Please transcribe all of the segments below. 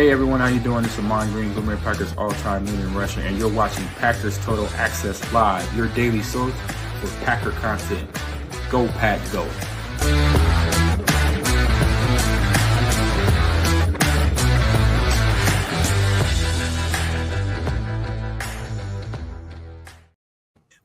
Hey everyone, how you doing? It's Amon Green, Green Bay Packers all-time leading rusher, and you're watching Packers Total Access Live, your daily source for Packer content. Go Pack, go!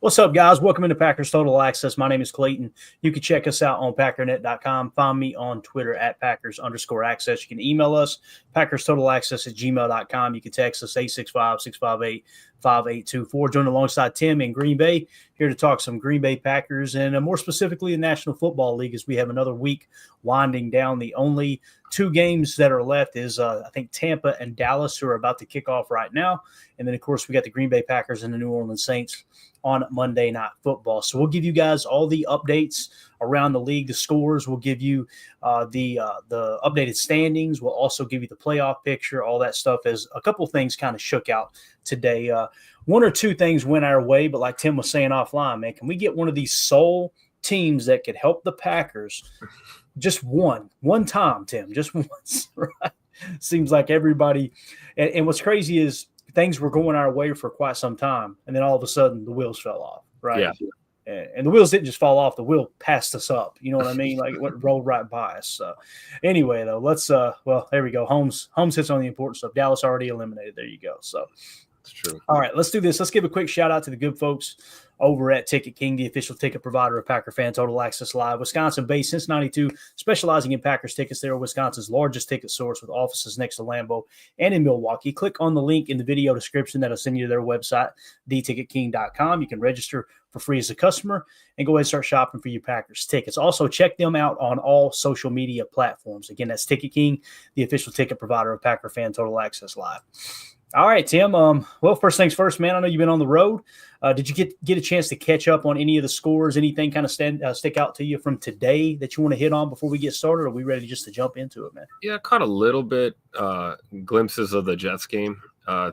What's up, guys? Welcome into Packers Total Access. My name is Clayton. You can check us out on packernet.com. Find me on Twitter at Packers_access. You can email us, PackersTotalAccess@gmail.com. You can text us 865-658-5824. Join alongside Tim in Green Bay, here to talk some Green Bay Packers and more specifically the National Football League as we have another week winding down. The only two games that are left is, I think, Tampa and Dallas, who are about to kick off right now. And then, of course, we got the Green Bay Packers and the New Orleans Saints on Monday Night Football. So we'll give you guys all the updates around the league, the scores. We'll give you the updated standings. We'll also give you the playoff picture, all that stuff, as a couple things kind of shook out today. One or two things went our way, but like Tim was saying offline, man, can we get one of these sole teams that could help the Packers just one time, Tim, just once, right? Seems like everybody – and what's crazy is – things were going our way for quite some time, and then all of a sudden the wheels fell off, right? Yeah. And the wheels didn't just fall off; the wheel passed us up. You know what I mean? Like it went rolled right by us. So, anyway, though, let's. Well, there we go. Holmes hits on the important stuff. Dallas already eliminated. There you go. So, that's true. All right, let's do this. Let's give a quick shout out to the good folks over at Ticket King, the official ticket provider of Packer Fan Total Access Live. Wisconsin-based since '92, specializing in Packers tickets. They are Wisconsin's largest ticket source with offices next to Lambeau and in Milwaukee. Click on the link in the video description that'll send you to their website, theticketking.com. You can register for free as a customer and go ahead and start shopping for your Packers tickets. Also, check them out on all social media platforms. Again, that's Ticket King, the official ticket provider of Packer Fan Total Access Live. All right, Tim. Well, first things first, man. I know you've been on the road. Did you get a chance to catch up on any of the scores? Anything kind of stick out to you from today that you want to hit on before we get started? Or are we ready just to jump into it, man? Yeah, I caught a little bit glimpses of the Jets game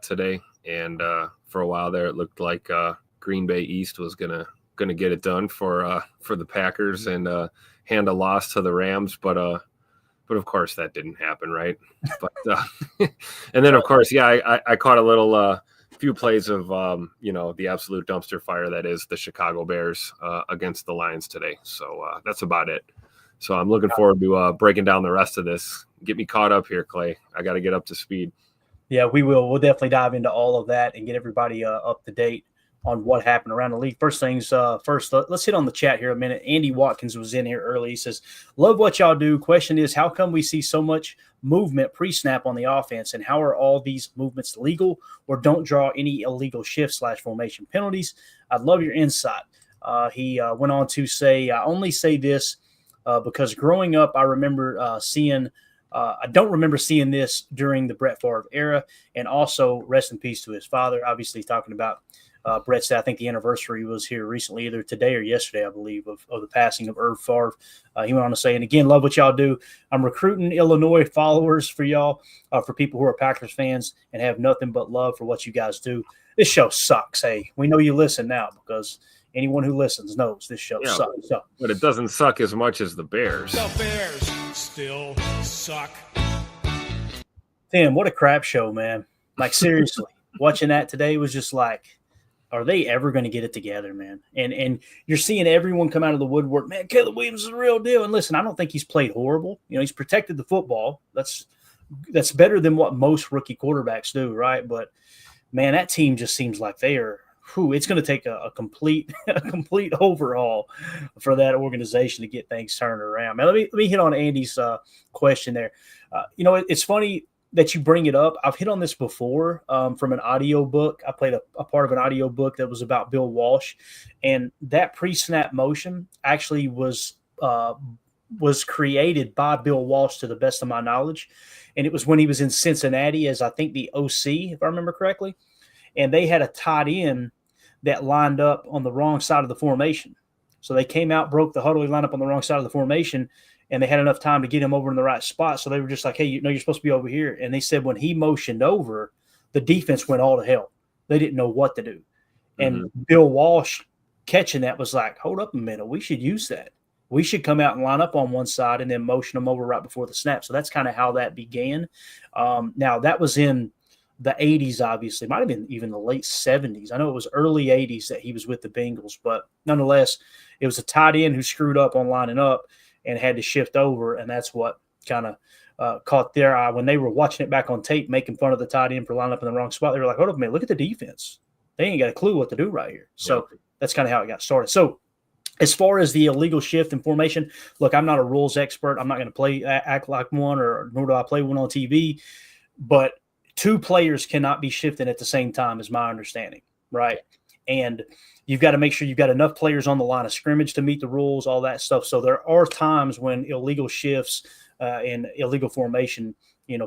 today, and for a while there, it looked like Green Bay East was gonna get it done for the Packers and hand a loss to the Rams, but of course that didn't happen, right? But and then of course, yeah, I caught a little few plays of the absolute dumpster fire that is the Chicago Bears against the Lions today. So that's about it. So I'm looking forward to breaking down the rest of this. Get me caught up here, Clay. I got to get up to speed. Yeah, we will. We'll definitely dive into all of that and get everybody up to date on what happened around the league. First things first, let's hit on the chat here a minute. Andy Watkins was in here early. He says, love what y'all do. Question is, how come we see so much movement pre-snap on the offense, and how are all these movements legal or don't draw any illegal shift/formation penalties? I'd love your insight. He went on to say, I only say this because growing up, I remember I don't remember seeing this during the Brett Favre era, and also rest in peace to his father. Obviously talking about Brett said, I think the anniversary was here recently, either today or yesterday, I believe, of the passing of Irv Favre. He went on to say, and again, love what y'all do. I'm recruiting Illinois followers for y'all, for people who are Packers fans and have nothing but love for what you guys do. This show sucks. Hey, we know you listen now because anyone who listens knows this show sucks. So. But it doesn't suck as much as the Bears. The Bears still suck. Tim, what a crap show, man. Like, seriously, watching that today was just like, are they ever going to get it together, man? And you're seeing everyone come out of the woodwork. Man, Caleb Williams is the real deal. And listen, I don't think he's played horrible. You know, he's protected the football. That's better than what most rookie quarterbacks do, right? But, man, that team just seems like they are it's going to take a complete overhaul for that organization to get things turned around. Man, let me hit on Andy's question there. It's funny that you bring it up. I've hit on this before from an audio book. I played a part of an audio book that was about Bill Walsh, and that pre-snap motion actually was created by Bill Walsh, to the best of my knowledge, and it was when he was in Cincinnati as, I think, the OC, if I remember correctly, and they had a tight end that lined up on the wrong side of the formation. So they came out, broke the huddle, he lined up on the wrong side of the formation, and they had enough time to get him over in the right spot. So they were just like, hey, you're supposed to be over here. And they said when he motioned over, the defense went all to hell. They didn't know what to do. And Bill Walsh catching that was like, hold up a minute, we should use that. we should come out and line up on one side and then motion them over right before the snap. So that's kind of how that began. Now, that was in the 80s, obviously. It might have been even the late 70s. I know it was early 80s that he was with the Bengals, but nonetheless, it was a tight end who screwed up on lining up and had to shift over, and that's what kind of caught their eye. When they were watching it back on tape, making fun of the tight end for lining up in the wrong spot, they were like, hold up a minute, look at the defense. They ain't got a clue what to do right here. So that's kind of how it got started. So as far as the illegal shift in formation, look, I'm not a rules expert. I'm not going to act like one, or nor do I play one on TV, but two players cannot be shifting at the same time is my understanding, right? And you've got to make sure you've got enough players on the line of scrimmage to meet the rules, all that stuff. So there are times when illegal shifts and illegal formation,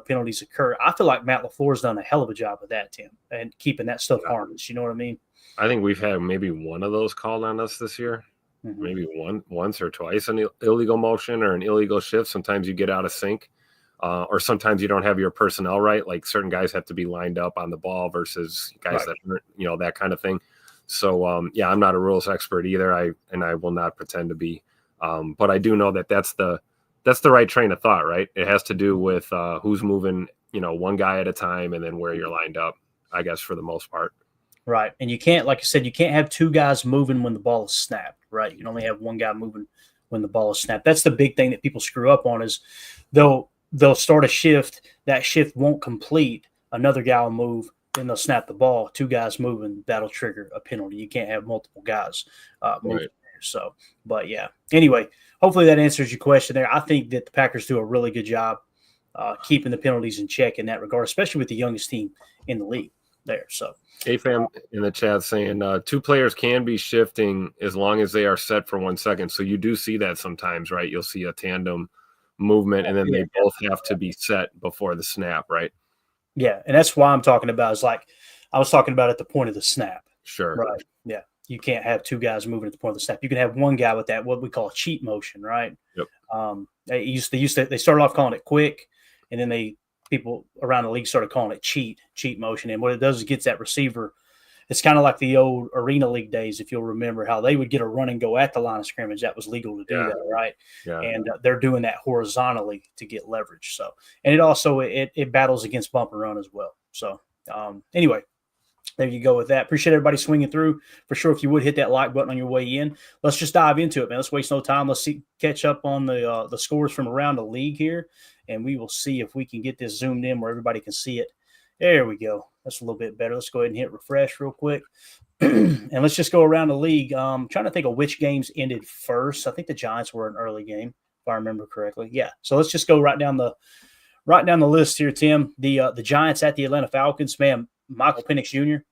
penalties occur. I feel like Matt LaFleur's done a hell of a job with that, Tim, and keeping that stuff harmless. You know what I mean? I think we've had maybe one of those called on us this year. Mm-hmm. Maybe once or twice an illegal motion or an illegal shift. Sometimes you get out of sync. Or sometimes you don't have your personnel right. Like certain guys have to be lined up on the ball versus guys that aren't, that kind of thing. So, I'm not a rules expert either. I will not pretend to be. But I do know that that's the right train of thought, right? It has to do with who's moving, one guy at a time and then where you're lined up, I guess, for the most part. Right. And you can't, like I said, you can't have two guys moving when the ball is snapped, right? You can only have one guy moving when the ball is snapped. That's the big thing that people screw up on is they'll start a shift. That shift won't complete. Another guy will move, then they'll snap the ball. Two guys moving, that'll trigger a penalty. You can't have multiple guys moving there. So, but yeah. Anyway, hopefully that answers your question there. I think that the Packers do a really good job keeping the penalties in check in that regard, especially with the youngest team in the league there. So, AFAM in the chat saying two players can be shifting as long as they are set for 1 second. So you do see that sometimes, right? You'll see a tandem movement, and then they both have to be set before the snap, right? Yeah, and that's why I'm talking about is like I was talking about at the point of the snap. Sure. Right. Yeah. You can't have two guys moving at the point of the snap. You can have one guy with that what we call a cheat motion, right? Yep. They started off calling it quick, and then people around the league started calling it cheat motion. And what it does is it gets that receiver. It's kind of like the old Arena League days, if you'll remember, how they would get a run and go at the line of scrimmage. That was legal to do that, right? Yeah. And they're doing that horizontally to get leverage. So, and it also it battles against bump and run as well. So, anyway, there you go with that. Appreciate everybody swinging through. For sure, if you would hit that like button on your way in. Let's just dive into it, man. Let's waste no time. Let's catch up on the scores from around the league here, and we will see if we can get this zoomed in where everybody can see it. There we go. That's a little bit better. Let's go ahead and hit refresh real quick. And let's just go around the league. Trying to think of which games ended first. I think the Giants were an early game, if I remember correctly. Yeah. So let's just go right down the list here, Tim. The Giants at the Atlanta Falcons, man, Michael Penix Jr.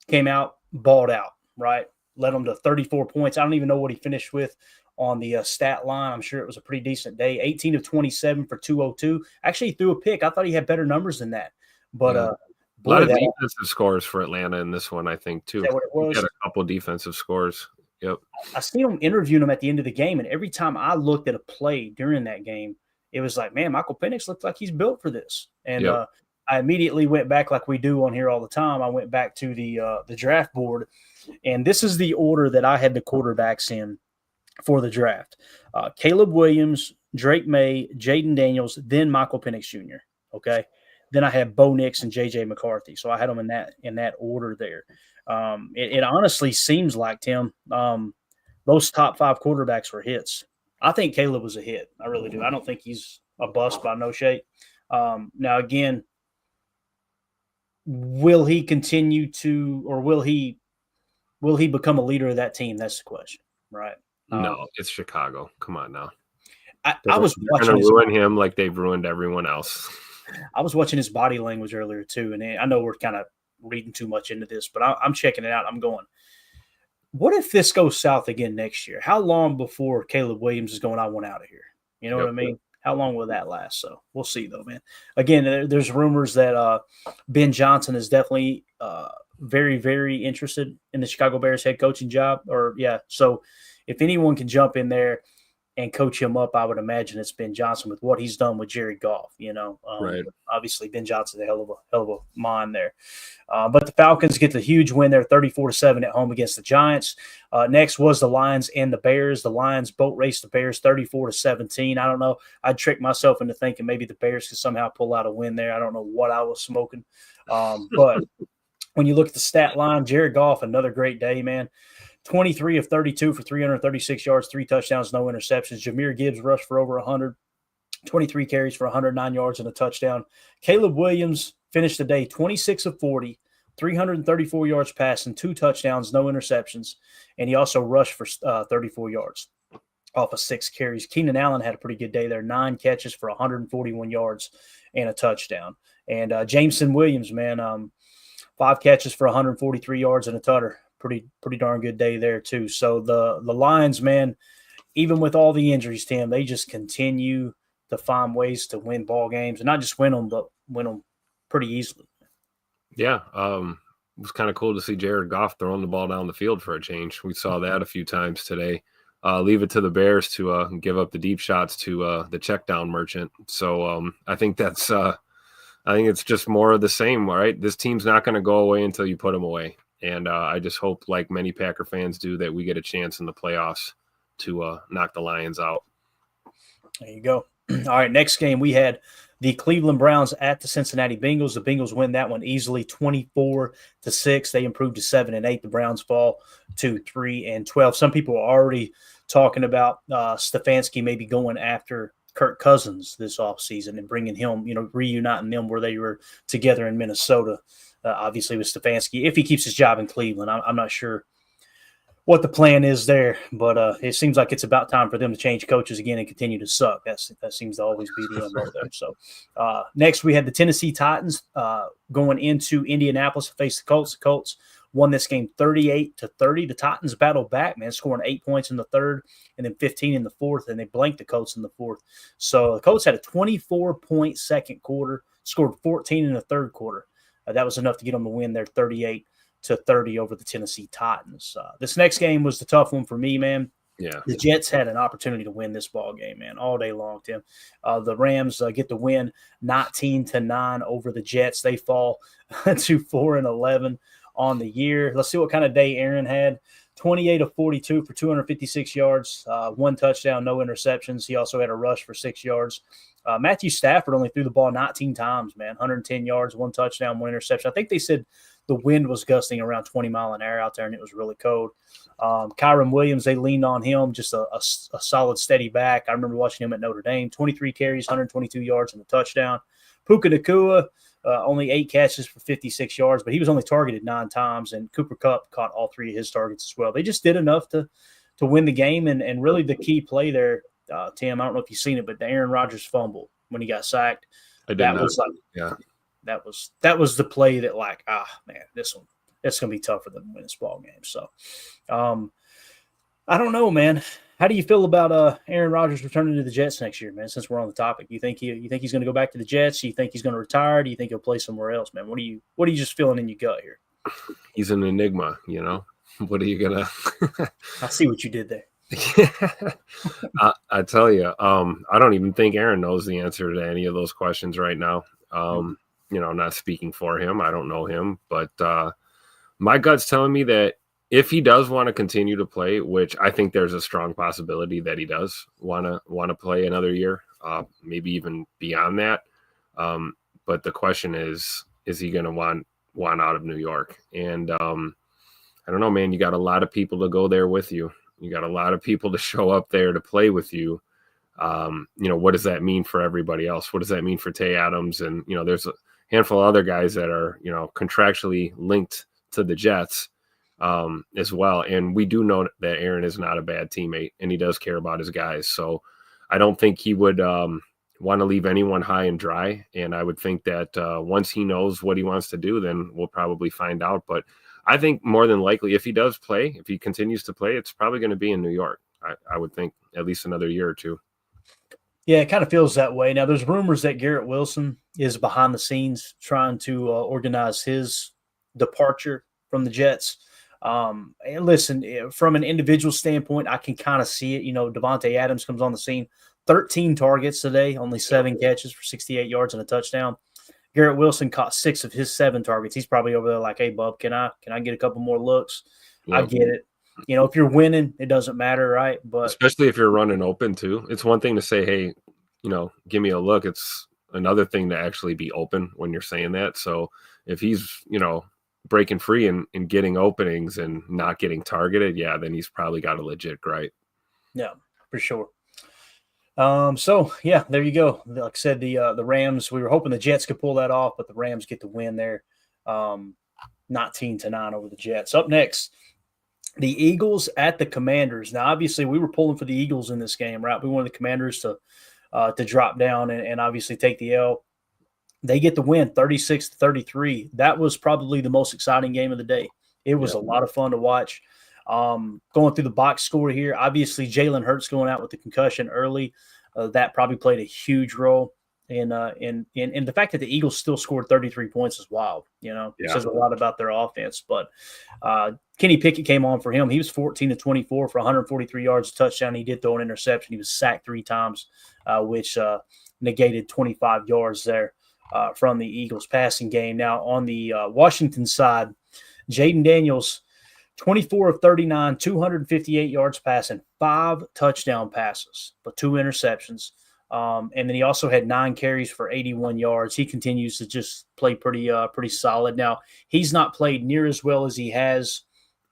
Came out, balled out, right? Led them to 34 points. I don't even know what he finished with on the stat line. I'm sure it was a pretty decent day. 18 of 27 for 202. Actually, he threw a pick. I thought he had better numbers than that. But a lot of defensive scores for Atlanta in this one, I think, too. Is that what it was? He had a couple defensive scores. Yep. I seen him interviewing him at the end of the game, and every time I looked at a play during that game, it was like, man, Michael Penix looks like he's built for this. And I immediately went back, like we do on here all the time. I went back to the draft board, and this is the order that I had the quarterbacks in for the draft. Caleb Williams, Drake May, Jaden Daniels, then Michael Penix Jr., okay? Then I had Bo Nix and J.J. McCarthy. So I had them in that order there. It honestly seems like, Tim, those top five quarterbacks were hits. I think Caleb was a hit. I really do. I don't think he's a bust by no shape. Now, again, will he continue to, or will he become a leader of that team? That's the question, right? No, it's Chicago. Come on now. I was watching going to ruin him like they've ruined everyone else. I was watching his body language earlier too, and I know we're kind of reading too much into this, but I'm checking it out. I'm going, what if this goes south again next year? How long before Caleb Williams is going, I want out of here? You know what I mean? How long will that last? So we'll see, though, man. Again, there's rumors that Ben Johnson is definitely very, very interested in the Chicago Bears head coaching job. So if anyone can jump in there and coach him up, I would imagine it's Ben Johnson with what he's done with Jared Goff. Right. Obviously Ben Johnson's a hell of a mind there. But the Falcons get the huge win there, 34-7 at home against the Giants. Next was the Lions and the Bears. The Lions boat raced the Bears 34-17. I don't know. I tricked myself into thinking maybe the Bears could somehow pull out a win there. I don't know what I was smoking. But when you look at the stat line, Jared Goff, another great day, man. 23 of 32 for 336 yards, 3 touchdowns, no interceptions. Jahmyr Gibbs rushed for over 100, 23 carries for 109 yards and a touchdown. Caleb Williams finished the day 26 of 40, 334 yards passing, 2 touchdowns, no interceptions. And he also rushed for 34 yards off of 6 carries. Keenan Allen had a pretty good day there, 9 catches for 141 yards and a touchdown. And Jameson Williams, man, 5 catches for 143 yards and a tutter. Pretty darn good day there too. So the Lions, man, even with all the injuries, Tim, they just continue to find ways to win ball games, and not just win them, but win them pretty easily. Yeah, it was kind of cool to see Jared Goff throwing the ball down the field for a change. We saw that a few times today. Leave it to the Bears to give up the deep shots to the check down merchant. So I think that's I think it's just more of the same, right? This team's not going to go away until you put them away. And I just hope, like many Packer fans do, that we get a chance in the playoffs to knock the Lions out. There you go. All right, next game we had the Cleveland Browns at the Cincinnati Bengals. The Bengals win that one easily, 24-6. They improved to 7-8. The Browns fall to 3-12. Some people are already talking about Stefanski maybe going after Kirk Cousins this offseason and bringing him, reuniting them where they were together in Minnesota. Obviously with Stefanski, if he keeps his job in Cleveland. I'm not sure what the plan is there, but it seems like it's about time for them to change coaches again and continue to suck. That seems to always be the MO there. So next we had the Tennessee Titans going into Indianapolis to face the Colts. The Colts won this game 38-30. The Titans battled back, man, scoring 8 points in the third and then 15 in the fourth, and they blanked the Colts in the fourth. So the Colts had a 24-point second quarter, scored 14 in the third quarter. That was enough to get them to win their 38-30 over the Tennessee Titans. This next game was the tough one for me, man. Yeah, the Jets had an opportunity to win this ball game, man, all day long, Tim. The Rams get the win 19-9 over the Jets. They fall to 4-11 on the year. Let's see what kind of day Aaron had. 28 of 42 for 256 yards, 1 touchdown, no interceptions. He also had a rush for 6 yards. Matthew Stafford only threw the ball 19 times, man, 110 yards, 1 touchdown, 1 interception. I think they said the wind was gusting around 20 mile an hour out there, and it was really cold. Kyron Williams, they leaned on him, just a solid, steady back. I remember watching him at Notre Dame, 23 carries, 122 yards, and a touchdown. Puka Nacua, only 8 catches for 56 yards, but he was only targeted 9 times, and Cooper Kupp caught all 3 of his targets as well. They just did enough to win the game, and really the key play there, Tim, I don't know if you've seen it, but the Aaron Rodgers fumble when he got sacked. Was like, yeah, that was the play that, like, man, that's going to be tough for them to win this ball game. So, I don't know, man. How do you feel about Aaron Rodgers returning to the Jets next year, man? Since we're on the topic, you think he's going to go back to the Jets? Do you think he's going to retire? Do you think he'll play somewhere else, man? What are you just feeling in your gut here? He's an enigma, What are you gonna? I see what you did there. I tell you, I don't even think Aaron knows the answer to any of those questions right now. Not speaking for him, I don't know him, but my gut's telling me that if he does want to continue to play, which I think there's a strong possibility that he does want to play another year, maybe even beyond that. But the question is he going to want out of New York? And I don't know, man. You got a lot of people to go there with you. You got a lot of people to show up there to play with you. What does that mean for everybody else? What does that mean for Tay Adams? And, there's a handful of other guys that are, contractually linked to the Jets as well. And we do know that Aaron is not a bad teammate and he does care about his guys. So I don't think he would want to leave anyone high and dry. And I would think that once he knows what he wants to do, then we'll probably find out. But I think more than likely, if he does play, if he continues to play, it's probably going to be in New York. I would think at least another year or two. Yeah, it kind of feels that way. Now, there's rumors that Garrett Wilson is behind the scenes trying to organize his departure from the Jets. And listen, from an individual standpoint, I can kind of see it. Devontae Adams comes on the scene, 13 targets today, only 7 catches for 68 yards and a touchdown. Garrett Wilson caught 6 of his 7 targets. He's probably over there like, hey, bub, can I get a couple more looks? Yep. I get it. If you're winning, it doesn't matter, right? But especially if you're running open too. It's one thing to say, hey, give me a look. It's another thing to actually be open when you're saying that. So if he's, breaking free and getting openings and not getting targeted, yeah, then he's probably got a legit gripe. Yeah, for sure. So yeah, there you go. Like I said, the Rams, we were hoping the Jets could pull that off, but the Rams get the win there. 19-9 over the Jets. Up next, the Eagles at the Commanders. Now, obviously, we were pulling for the Eagles in this game, right? We wanted the Commanders to drop down and obviously take the L. They get the win, 36-33. That was probably the most exciting game of the day. It was a lot of fun to watch. Going through the box score here, obviously Jalen Hurts going out with the concussion early. That probably played a huge role. And the fact that the Eagles still scored 33 points is wild. It says a lot about their offense. But Kenny Pickett came on for him. He was 14-24 for 143 yards, a touchdown. He did throw an interception. He was sacked 3 times, which negated 25 yards there from the Eagles passing game. Now on the Washington side, Jaden Daniels, 24 of 39, 258 yards passing, 5 touchdown passes, but 2 interceptions. And then he also had 9 carries for 81 yards. He continues to just play pretty solid. Now, he's not played near as well as he has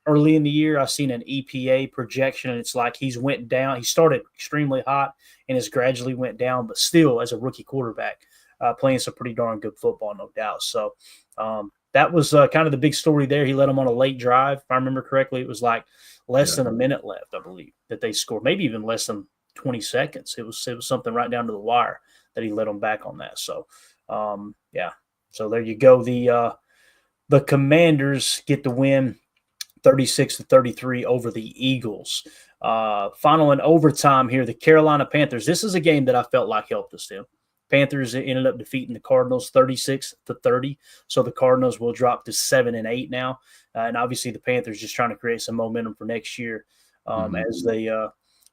early in the year. I've seen an EPA projection, and it's like he's went down. He started extremely hot and has gradually went down, but still, as a rookie quarterback, playing some pretty darn good football, no doubt. So that was kind of the big story there. He led them on a late drive. If I remember correctly, it was like less than a minute left, I believe, that they scored. Maybe even less than 20 seconds. It was something right down to the wire that he led them back on that. So, So there you go. The Commanders get the win, 36-33 over the Eagles. Final in overtime here, the Carolina Panthers. This is a game that I felt like helped us, Tim. Panthers ended up defeating the Cardinals 36-30. So the Cardinals will drop to 7-8 now. And obviously the Panthers just trying to create some momentum for next year as they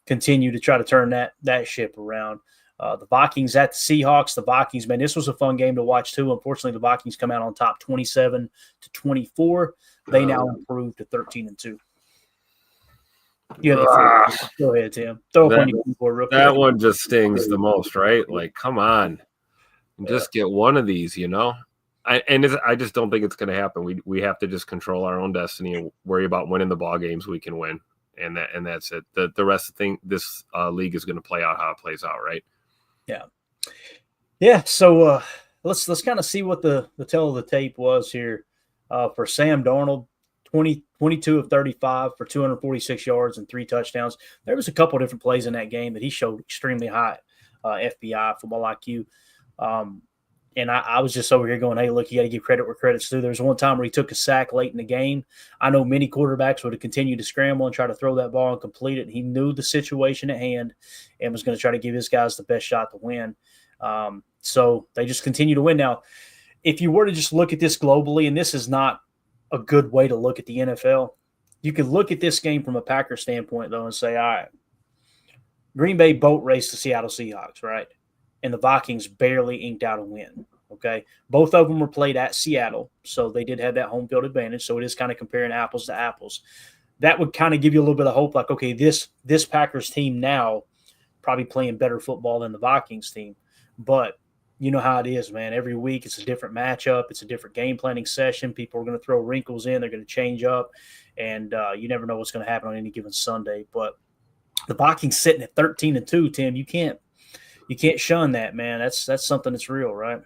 continue to try to turn that ship around. The Vikings at the Seahawks. The Vikings, man, this was a fun game to watch too. Unfortunately, the Vikings come out on top 27-24. They now improve to 13-2. Go ahead, Tim. Throw up on your keyboard real quick. That one just stings the most, right? Like, come on. Just get one of these, I just don't think it's going to happen. We have to just control our own destiny and worry about winning the ball games we can win. And that's it. The rest of the thing, this league is going to play out how it plays out, right? Yeah. So let's kind of see what the tell of the tape was here for Sam Darnold. 22 of 35 for 246 yards and 3 touchdowns. There was a couple of different plays in that game that he showed extremely high FBI, football IQ. And I was just over here going, hey, look, you got to give credit where credit's due. There was one time where he took a sack late in the game. I know many quarterbacks would have continued to scramble and try to throw that ball and complete it. He knew the situation at hand and was going to try to give his guys the best shot to win. So they just continue to win. Now, if you were to just look at this globally, and this is not a good way to look at the NFL, you could look at this game from a Packers standpoint, though, and say, all right, Green Bay boat raced the Seattle Seahawks, right? And the Vikings barely inked out a win, okay? Both of them were played at Seattle, so they did have that home field advantage, so it is kind of comparing apples to apples. That would kind of give you a little bit of hope, like, okay, this Packers team now probably playing better football than the Vikings team. But you know how it is, man. Every week it's a different matchup. It's a different game planning session. People are going to throw wrinkles in. They're going to change up, and you never know what's going to happen on any given Sunday. But the Vikings sitting at 13-2, Tim, you can't shun that, man. That's something that's real, right?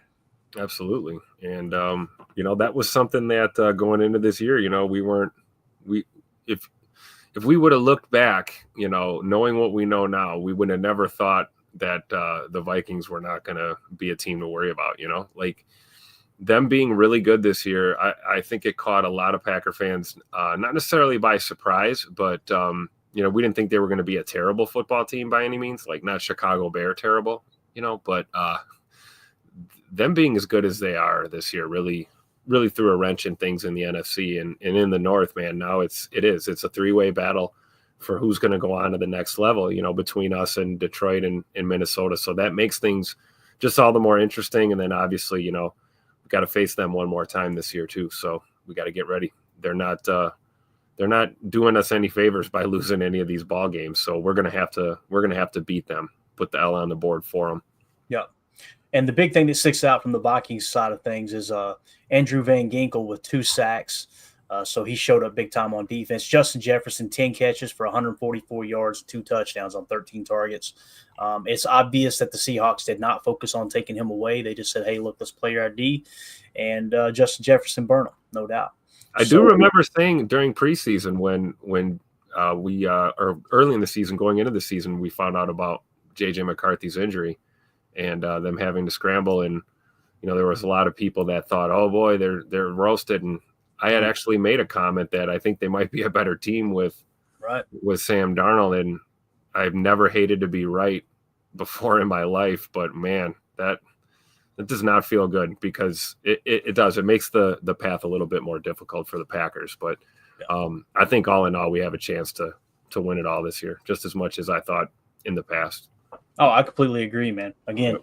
Absolutely. And that was something that going into this year, if we would have looked back, knowing what we know now, we would have never thought that the Vikings were not going to be a team to worry about, like them being really good this year. I think it caught a lot of Packer fans, not necessarily by surprise, but, we didn't think they were going to be a terrible football team by any means, like not Chicago Bear terrible, but them being as good as they are this year really really threw a wrench in things in the NFC and in the North, man. Now it's a three-way battle for who's going to go on to the next level, between us and Detroit and Minnesota. So that makes things just all the more interesting. And then obviously, we got to face them one more time this year too. So we got to get ready. They're not doing us any favors by losing any of these ball games. So we're going to have to beat them, put the L on the board for them. Yeah. And the big thing that sticks out from the Vikings side of things is Andrew Van Ginkel with 2 sacks. So he showed up big time on defense. Justin Jefferson, 10 catches for 144 yards, 2 touchdowns on 13 targets. It's obvious that the Seahawks did not focus on taking him away. They just said, hey, look, let's play our D. And Justin Jefferson burned him, no doubt. I do remember saying during preseason when we or early in the season, going into the season, we found out about J.J. McCarthy's injury and them having to scramble. And, there was a lot of people that thought, oh, boy, they're roasted. And I had actually made a comment that I think they might be a better team with Sam Darnold. And I've never hated to be right before in my life. But, man, that does not feel good because it does. It makes the path a little bit more difficult for the Packers. But I think all in all, we have a chance to win it all this year, just as much as I thought in the past. Oh, I completely agree, man. Again,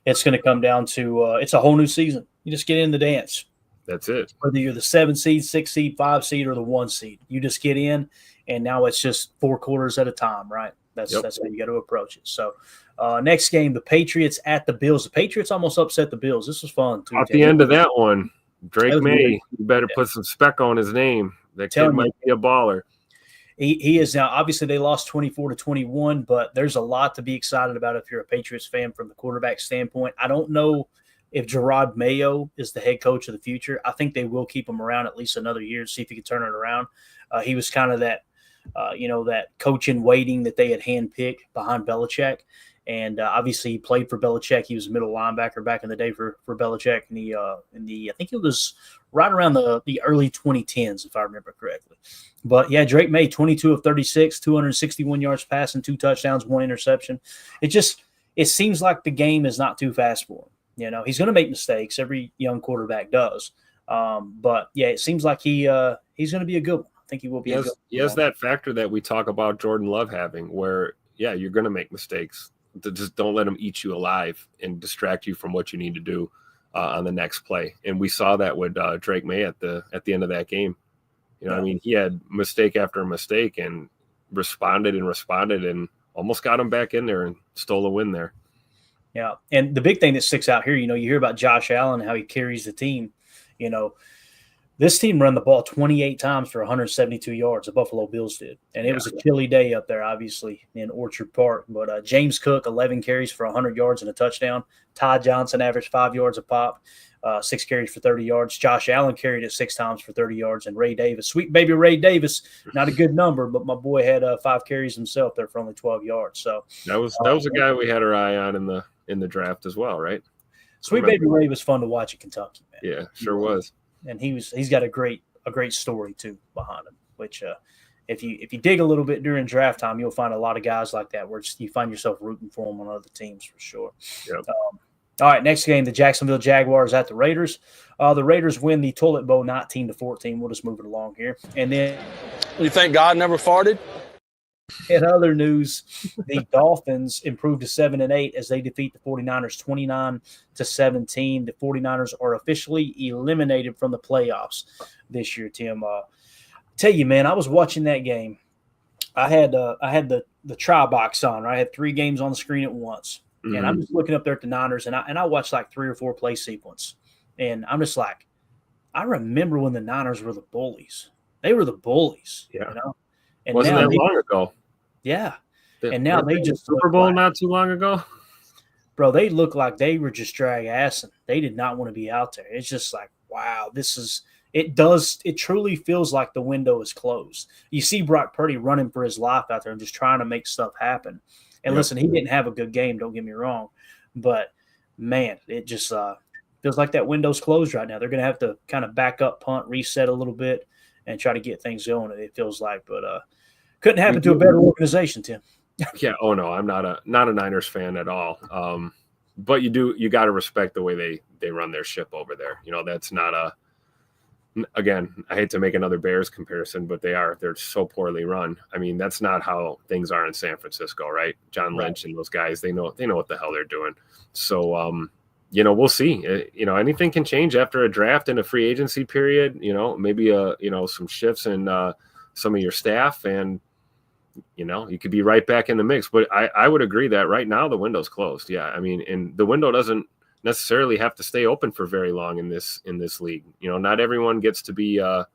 it's going to come down to it's a whole new season. You just get in the dance. That's it. Whether you're the 7 seed, 6 seed, 5 seed, or the 1 seed, you just get in, and now it's just 4 quarters at a time, right? That's how you got to approach it. So, next game, the Patriots at the Bills. The Patriots almost upset the Bills. This was fun too. At the end of that one, Drake May, you better put some spec on his name. That kid might be a baller. He is now. Obviously, they lost 24-21, but there's a lot to be excited about if you're a Patriots fan from the quarterback standpoint. I don't know if Gerard Mayo is the head coach of the future. I think they will keep him around at least another year to see if he can turn it around. He was kind of that, that coach in waiting that they had handpicked behind Belichick. And obviously, he played for Belichick. He was a middle linebacker back in the day for Belichick. And I think it was right around the early 2010s, if I remember correctly. But yeah, Drake May, 22 of 36, 261 yards passing, 2 touchdowns, 1 interception. It seems like the game is not too fast for him. He's going to make mistakes. Every young quarterback does. But yeah, it seems like he's going to be a good one. I think he will be. He has that factor that we talk about Jordan Love having, where you're going to make mistakes. Just don't let them eat you alive and distract you from what you need to do on the next play. And we saw that with Drake May at the end of that game. He had mistake after mistake and responded and almost got him back in there and stole a win there. Yeah. And the big thing that sticks out here, you hear about Josh Allen, how he carries the team. This team ran the ball 28 times for 172 yards. The Buffalo Bills did. And it was a chilly day up there, obviously, in Orchard Park. But James Cook, 11 carries for 100 yards and a touchdown. Ty Johnson averaged 5 yards a pop, 6 carries for 30 yards. Josh Allen carried it 6 times for 30 yards. And Ray Davis, sweet baby Ray Davis, not a good number, but my boy had 5 carries himself there for only 12 yards. So that was a guy we had our eye on in the draft as well, right? Sweet baby Ray was fun to watch at Kentucky, man. Yeah, sure was. And he's got a great story too behind him. Which if you dig a little bit during draft time, you'll find a lot of guys like that where you find yourself rooting for them on other teams for sure. Yep. All right, next game, the Jacksonville Jaguars at the Raiders. The Raiders win the Toilet Bowl 19-14. We'll just move it along here, and then you think God never farted? In other news, the Dolphins improved to 7-8 as they defeat the 49ers 29-17. The 49ers are officially eliminated from the playoffs this year, Tim. Tell you, man, I was watching that game. I had the tri-box on, right? I had 3 games on the screen at once. Mm-hmm. And I'm just looking up there at the Niners, and I watched like 3 or 4 play sequence. And I'm just like, I remember when the Niners were the bullies. They were the bullies, And wasn't that long ago? Yeah. And now they just Super Bowl not too long ago. Bro, they look like they were just drag assing. They did not want to be out there. It's just like, wow, it truly feels like the window is closed. You see Brock Purdy running for his life out there and just trying to make stuff happen. And listen, he didn't have a good game, don't get me wrong. But man, it just feels like that window's closed right now. They're gonna have to kind of back up, punt, reset a little bit, and try to get things going, it feels like. But couldn't happen to a better organization, Tim. Yeah. Oh no, I'm not a Niners fan at all. But you got to respect the way they run their ship over there. That's not again, I hate to make another Bears comparison, but they're so poorly run. I mean, that's not how things are in San Francisco, right? John Lynch and those guys, they know what the hell they're doing. So, we'll see. Anything can change after a draft and a free agency period. Maybe some shifts in some of your staff, and you could be right back in the mix. But I would agree that right now the window's closed. Yeah, I mean, and the window doesn't necessarily have to stay open for very long in this league. Not everyone gets to be Pat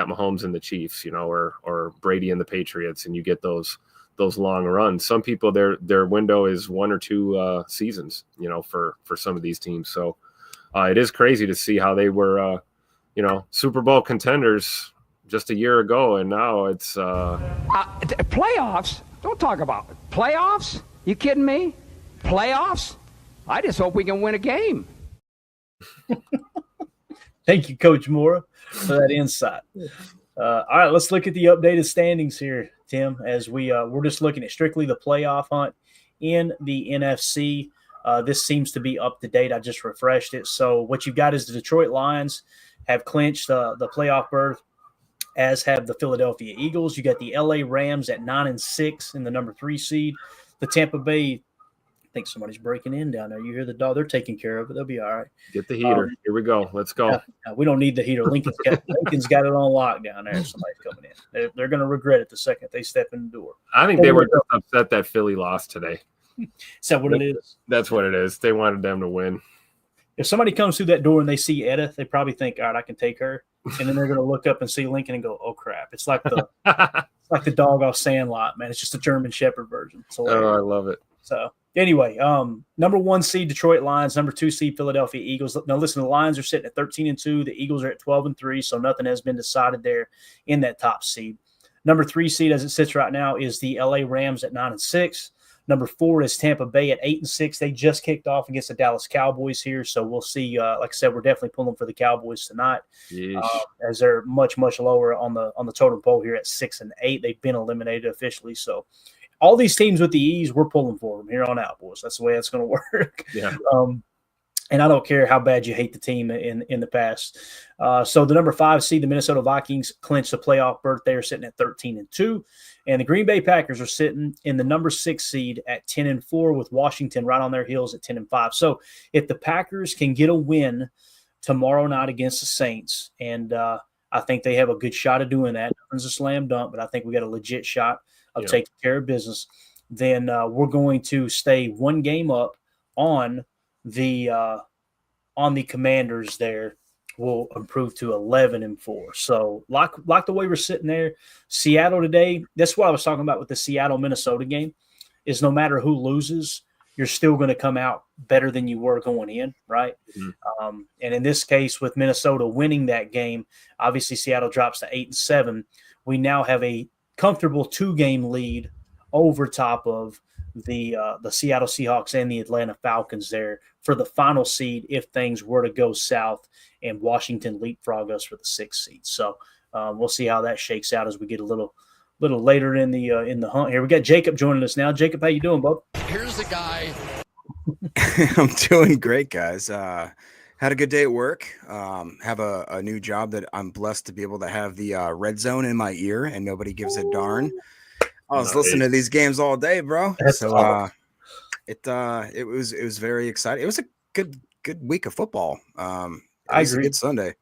Mahomes and the Chiefs, or Brady and the Patriots, and you get those long runs. Some people their window is 1 or 2 seasons, for some of these teams. So it is crazy to see how they were Super Bowl contenders just a year ago, and now it's playoffs. Don't talk about it. Playoffs. You kidding me? Playoffs. I just hope we can win a game. Thank you, Coach Mora, for that insight. All right, let's look at the updated standings here, Tim, as we're just looking at strictly the playoff hunt in the NFC. This seems to be up to date. I just refreshed it. So what you've got is the Detroit Lions have clinched the playoff berth, as have the Philadelphia Eagles. You got the LA Rams at 9-6 in the number 3 seed. The Tampa Bay, I think somebody's breaking in down there. You hear the dog? They're taking care of it. They'll be all right. Get the heater. Here we go. Let's go. We don't need the heater. Lincoln's got it on lock down there. Somebody's coming in. They're going to regret it the second they step in the door. I think they were just upset that Philly lost today. Is that what it is? That's what it is. They wanted them to win. If somebody comes through that door and they see Edith, they probably think, all right, I can take her. And then they're going to look up and see Lincoln and go, oh, crap. It's like the dog off Sandlot, man. It's just a German Shepherd version. So, I love it. So anyway, number 1 seed Detroit Lions, number 2 seed Philadelphia Eagles. Now, listen, the Lions are sitting at 13-2. The Eagles are at 12-3, so nothing has been decided there in that top seed. Number 3 seed, as it sits right now, is the LA Rams at 9-6. Number 4 is Tampa Bay at 8-6. They just kicked off against the Dallas Cowboys here, so we'll see. Like I said, we're definitely pulling for the Cowboys tonight, as they're much, much lower on the totem pole here at 6-8. They've been eliminated officially, so all these teams with the E's, we're pulling for them here on out, boys. That's the way it's going to work. Yeah. And I don't care how bad you hate the team in the past. So the number 5 seed, the Minnesota Vikings, clinched the playoff berth. They are sitting at 13-2. And the Green Bay Packers are sitting in the number 6 seed at 10-4, with Washington right on their heels at 10-5. So if the Packers can get a win tomorrow night against the Saints, and I think they have a good shot of doing that. Nothing's a slam dunk, but I think we got a legit shot of taking care of business. Then we're going to stay 1 game up on the Commanders there. Will improve to 11-4. So like the way we're sitting there, Seattle today, that's what I was talking about with the Seattle-Minnesota game, is no matter who loses, you're still going to come out better than you were going in, right? Mm-hmm. And in this case, with Minnesota winning that game, obviously Seattle drops to 8-7. We now have a comfortable 2-game lead over top of the Seattle Seahawks and the Atlanta Falcons there for the final seed if things were to go south and Washington leapfrog us for the 6th seed. So we'll see how that shakes out as we get a little later in the hunt here. We got Jacob joining us now. Jacob, how you doing, bub? Here's the guy. I'm doing great, guys. Had a good day at work. Have a new job that I'm blessed to be able to have the red zone in my ear and nobody gives a darn. I was listening to these games all day, bro. So it was very exciting. It was a good week of football. It was a good Sunday.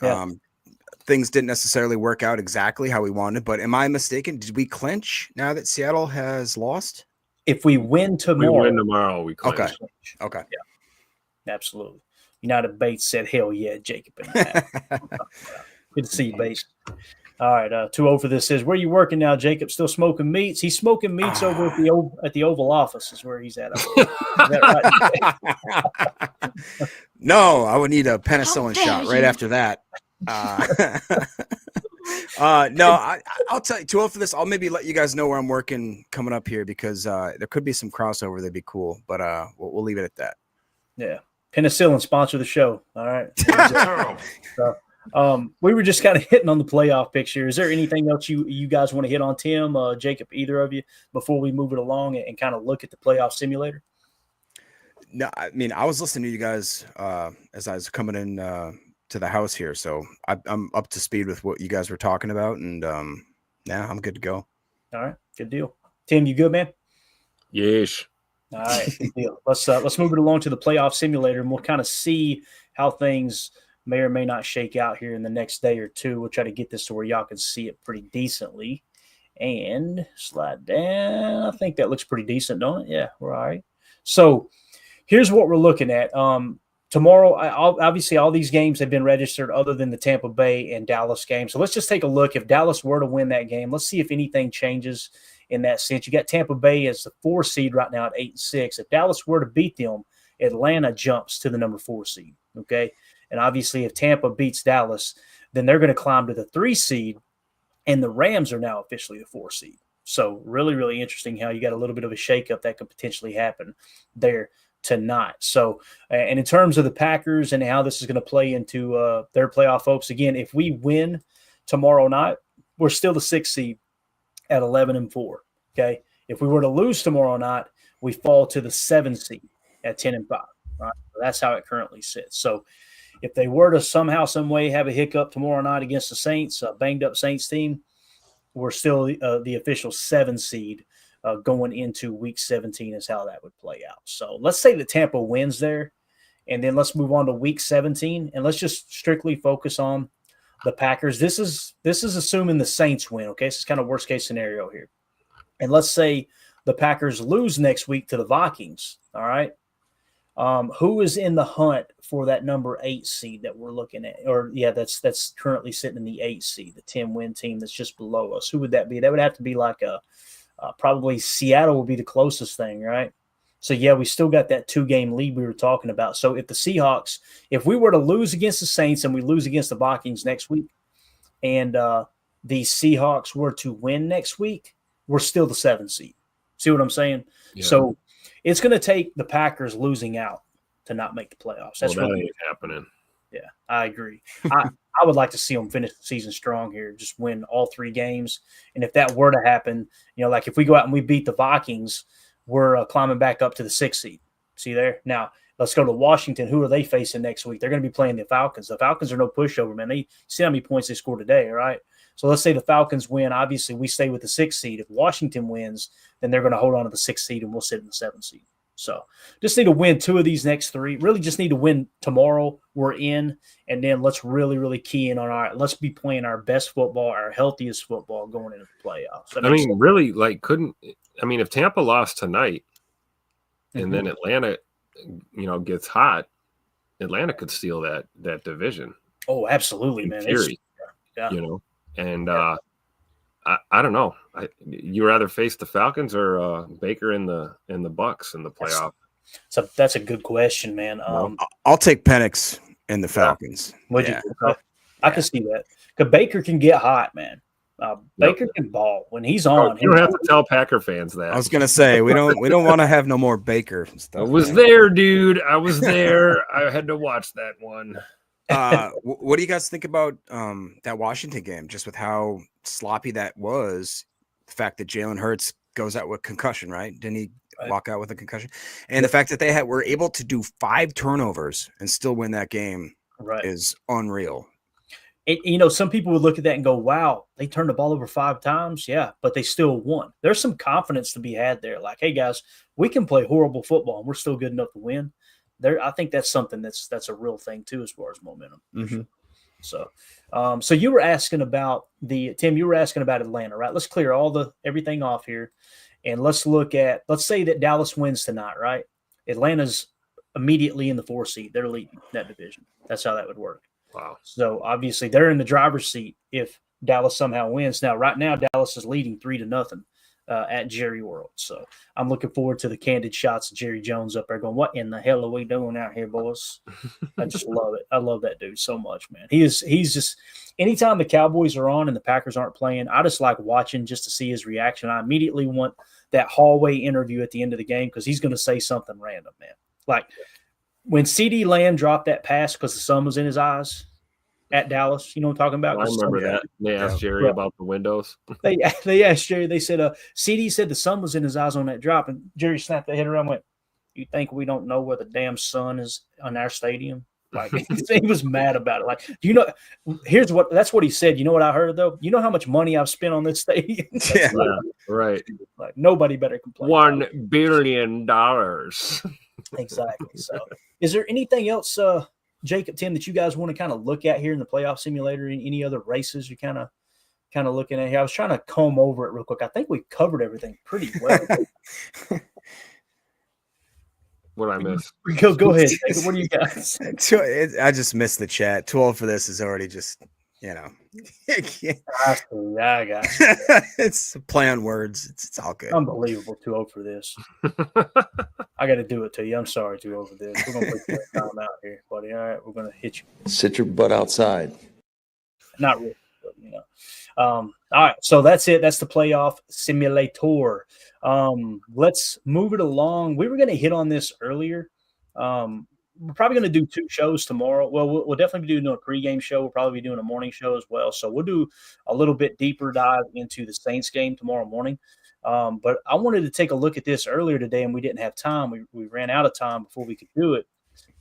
Yeah. Things didn't necessarily work out exactly how we wanted, but am I mistaken? Did we clinch now that Seattle has lost? If we win tomorrow, we clinch. Okay. Yeah, absolutely. United Bates said, "Hell yeah, Jacob." Good to see you, Bates. All right, 2-0 for this. Says, where are you working now, Jacob? Still smoking meats? He's smoking meats over at the Oval Office is where he's at. Is that right? No, I would need a penicillin shot right after that. No, I'll tell you, 2-0 for this. I'll maybe let you guys know where I'm working coming up here because there could be some crossover that'd be cool, but we'll leave it at that. Yeah. Penicillin sponsor the show. All right. So, we were just kind of hitting on the playoff picture. Is there anything else you guys want to hit on, Tim, Jacob, either of you, before we move it along and kind of look at the playoff simulator? No, I mean, I was listening to you guys as I was coming in to to the house here, so I'm up to speed with what you guys were talking about, and yeah, I'm good to go. All right, good deal. Tim, you good, man? Yeesh. All right, good deal. Let's move it along to the playoff simulator, and we'll kind of see how things may or may not shake out here in the next day or two. We'll try to get this to where y'all can see it pretty decently. And slide down. I think that looks pretty decent, don't it? Yeah, we're all right. So here's what we're looking at. Tomorrow, obviously, all these games have been registered other than the Tampa Bay and Dallas game. So let's just take a look. If Dallas were to win that game, let's see if anything changes in that sense. You got Tampa Bay as the 4 seed right now at 8-6. If Dallas were to beat them, Atlanta jumps to the number 4 seed. Okay. And obviously, if Tampa beats Dallas, then they're going to climb to the 3 seed, and the Rams are now officially the 4 seed. So really, really interesting how you got a little bit of a shakeup that could potentially happen there tonight. So, and in terms of the Packers and how this is going to play into their playoff hopes, again, if we win tomorrow night, we're still the 6th seed at 11-4. Okay. If we were to lose tomorrow night, we fall to the 7th seed at 10-5. Right. So that's how it currently sits. So if they were to somehow, some way have a hiccup tomorrow night against the Saints, a banged up Saints team, we're still the official 7 seed going into week 17 is how that would play out. So let's say that Tampa wins there, and then let's move on to week 17, and let's just strictly focus on the Packers. This is assuming the Saints win, okay? This is kind of worst case scenario here. And let's say the Packers lose next week to the Vikings, all right? Who is in the hunt for that number 8 seed that we're looking at? Or yeah, that's currently sitting in the 8 seed, the 10-win team that's just below us. Who would that be? That would have to be like probably Seattle would be the closest thing, right? So yeah, we still got that 2-game lead we were talking about. So if the Seahawks, if we were to lose against the Saints and we lose against the Vikings next week, and the Seahawks were to win next week, we're still the 7th seed. See what I'm saying? Yeah. So it's going to take the Packers losing out to not make the playoffs. That's that ain't happening. Yeah, I agree. I would like to see them finish the season strong here, just win all 3 games. And if that were to happen, like if we go out and we beat the Vikings, we're climbing back up to the 6th seed. See there? Now, let's go to Washington. Who are they facing next week? They're going to be playing the Falcons. The Falcons are no pushover, man. They see how many points they scored today, all right? So let's say the Falcons win. Obviously, we stay with the 6th seed. If Washington wins, then they're going to hold on to the 6th seed, and we'll sit in the 7th seed. So just need to win 2 of these next 3. Really just need to win tomorrow. We're in. And then let's really, really key in on let's be playing our best football, our healthiest football going into the playoffs. I mean, really, if Tampa lost tonight and then Atlanta, gets hot, Atlanta could steal that division. Oh, absolutely, man. Theory, and I don't know. You rather face the Falcons or Baker in the Bucks in the playoff? So that's a good question, man. I'll take Penix in the Falcons. Yeah. I can see that because Baker can get hot, man. Baker can ball when he's on. You don't have to tell Packer fans that. I was gonna say we don't want to have no more Baker stuff. I was there, dude. I was there. I had to watch that one. What do you guys think about that Washington game? Just with how sloppy that was, the fact that Jalen Hurts goes out with concussion, right? Didn't he walk out with a concussion? And the fact that they were able to do 5 turnovers and still win that game is unreal. Some people would look at that and go, "Wow, they turned the ball over 5 times." Yeah, but they still won. There's some confidence to be had there. Like, hey guys, we can play horrible football and we're still good enough to win. I think that's something that's a real thing too, as far as momentum. Mm-hmm. So, so you were asking about Tim. You were asking about Atlanta, right? Let's clear everything off here, and let's say that Dallas wins tonight, right? Atlanta's immediately in the 4 seed. They're leading that division. That's how that would work. Wow. So obviously they're in the driver's seat if Dallas somehow wins. Now, right now, Dallas is leading 3-0. At Jerry World. So I'm looking forward to the candid shots of Jerry Jones up there going, "What in the hell are we doing out here, boys?" I just love it. I love that dude so much, man. He's just anytime the Cowboys are on and the Packers aren't playing, I just like watching just to see his reaction. I immediately want that hallway interview at the end of the game because he's going to say something random, man. Like when CeeDee Lamb dropped that pass because the sun was in his eyes at Dallas, you know what I'm talking about? I remember that. They asked Jerry about the windows. They asked Jerry, they said, CD said the sun was in his eyes on that drop, and Jerry snapped the head around and went, "You think we don't know where the damn sun is on our stadium?" Like he was mad about it. Like, that's what he said. You know what I heard though? You know how much money I've spent on this stadium? Yeah. Right. Like nobody better complain. $1 billion. Exactly. So is there anything else, Jacob, Tim, that you guys want to kind of look at here in the playoff simulator? Any other races you kind of looking at here? I was trying to comb over it real quick. I think we covered everything pretty well. What I missed? Go ahead, Jacob. What do you guys? I just missed the chat. 12 for this is already just, I got you. It's a play on words. It's all good. Unbelievable. 2-0 for this. I got to do it to you. I'm sorry, 2-0 for this. We're going to put your time out here, buddy. All right, we're going to hit you. Sit your butt outside. Not really, but, all right, so that's it. That's the playoff simulator. Let's move it along. We were going to hit on this earlier. We're probably going to do 2 shows tomorrow. Well, we'll definitely be doing a pregame show. We'll probably be doing a morning show as well. So we'll do a little bit deeper dive into the Saints game tomorrow morning. But I wanted to take a look at this earlier today, and we didn't have time. We ran out of time before we could do it.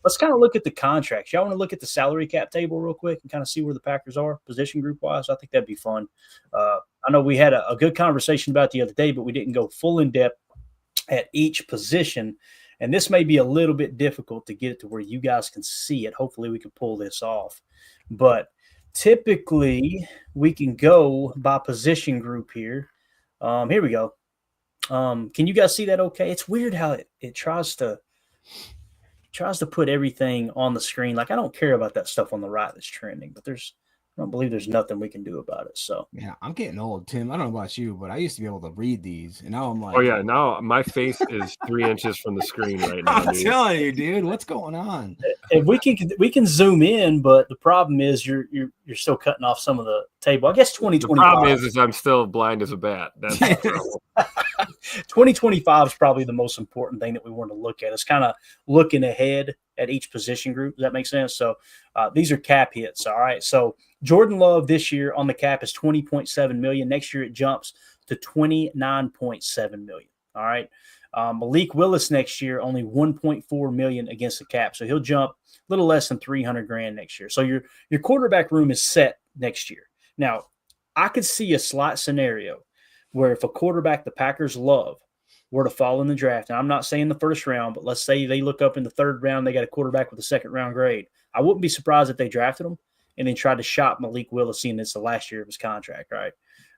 Let's kind of look at the contracts. Y'all want to look at the salary cap table real quick and kind of see where the Packers are position group wise? I think that'd be fun. I know we had a good conversation about it the other day, but we didn't go full in depth at each position. And this may be a little bit difficult to get it to where you guys can see it. Hopefully we can pull this off. But typically we can go by position group here. Here we go. Can you guys see that okay? It's weird how it tries to put everything on the screen. Like, I don't care about that stuff on the right that's trending, but I don't believe there's nothing we can do about it. So yeah, I'm getting old, Tim. I don't know about you, but I used to be able to read these, and now I'm like, oh yeah, now my face is 3 inches from the screen right now. I'm telling you, dude, what's going on? If we can zoom in, but the problem is you're still cutting off some of the table. I guess 2025. The problem is I'm still blind as a bat. That's the trouble. 2025 is probably the most important thing that we want to look at. It's kind of looking ahead at each position group. Does that make sense? So these are cap hits. All right. So Jordan Love this year on the cap is $20.7 million. Next year it jumps to $29.7 million. All right. Malik Willis next year only $1.4 million against the cap. So he'll jump a little less than $300,000 next year. So your quarterback room is set next year. Now, I could see a slight scenario where if a quarterback the Packers love were to fall in the draft, and I'm not saying the first round, but let's say they look up in the 3rd round, they got a quarterback with a 2nd round grade. I wouldn't be surprised if they drafted him and then tried to shop Malik Willis, seeing it's the last year of his contract, right?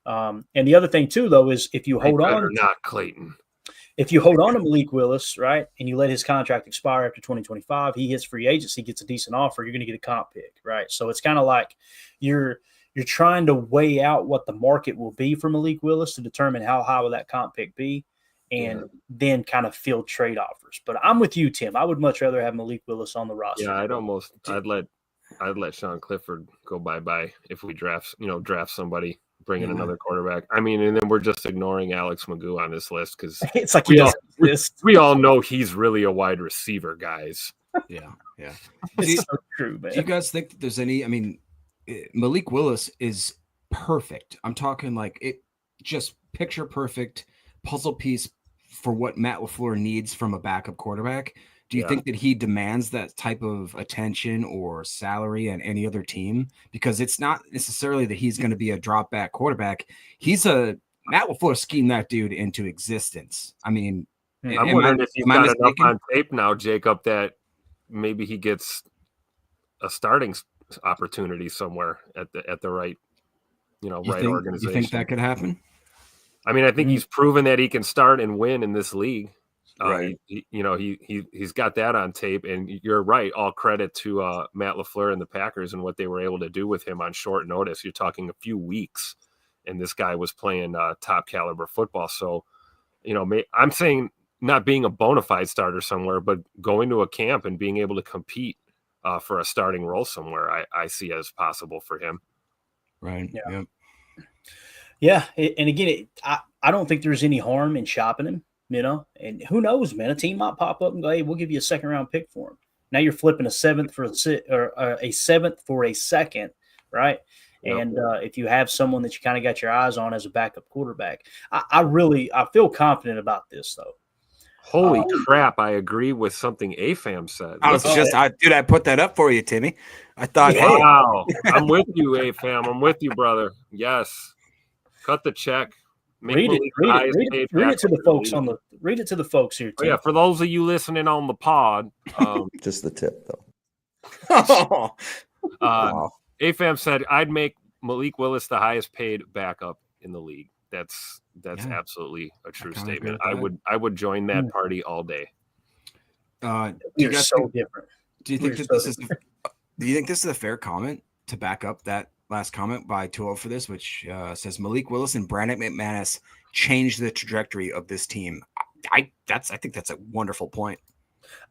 And the other thing too, though, is if you hold on, not Clayton. If you hold on to Malik Willis, right, and you let his contract expire after 2025, he hits free agency, gets a decent offer, you're going to get a comp pick, right? So it's kind of like you're trying to weigh out what the market will be for Malik Willis to determine how high will that comp pick be, and then kind of field trade offers. But I'm with you, Tim. I would much rather have Malik Willis on the roster. Yeah, I'd let Sean Clifford go bye-bye if we draft somebody, bring in another quarterback. I mean, and then we're just ignoring Alex Magoo on this list because it's like we all know he's really a wide receiver, guys. Yeah. It's so true, man. Do you guys think that there's any? I mean, Malik Willis is perfect. I'm talking like it, just picture perfect puzzle piece for what Matt LaFleur needs from a backup quarterback. Do you think that he demands that type of attention or salary on any other team? Because it's not necessarily that he's going to be a drop back quarterback. Matt LaFleur schemed that dude into existence. I mean, I'm wondering if you've got enough on tape now, Jacob, that maybe he gets a starting opportunity somewhere at the right, organization. You think that could happen? I mean, I think he's proven that he can start and win in this league. Right. He's got that on tape, and you're right. All credit to Matt LaFleur and the Packers and what they were able to do with him on short notice. You're talking a few weeks, and this guy was playing top caliber football. So, I'm saying not being a bona fide starter somewhere, but going to a camp and being able to compete for a starting role somewhere, I see as possible for him. Right. Yeah. And again, I don't think there's any harm in shopping him. And who knows, man? A team might pop up and go, "Hey, we'll give you a 2nd round pick for him." Now you're flipping a 7th for a 7th for a 2nd, right? Yep. And if you have someone that you kind of got your eyes on as a backup quarterback, I feel confident about this though. Holy crap! I agree with something AFAM said. I put that up for you, Timmy. I thought, hey, Wow, I'm with you, AFAM. I'm with you, brother. Yes, cut the check. Read it to the folks read it to the folks here. Oh, yeah, for those of you listening on the pod, just the tip though. Wow. AFAM said I'd make Malik Willis the highest paid backup in the league. That's absolutely a true statement. I would join that party all day. You're so different. Do you think this is a fair comment to back up that last comment by 2-0 for this, which says Malik Willis and Brandon McManus changed the trajectory of this team? I think that's a wonderful point.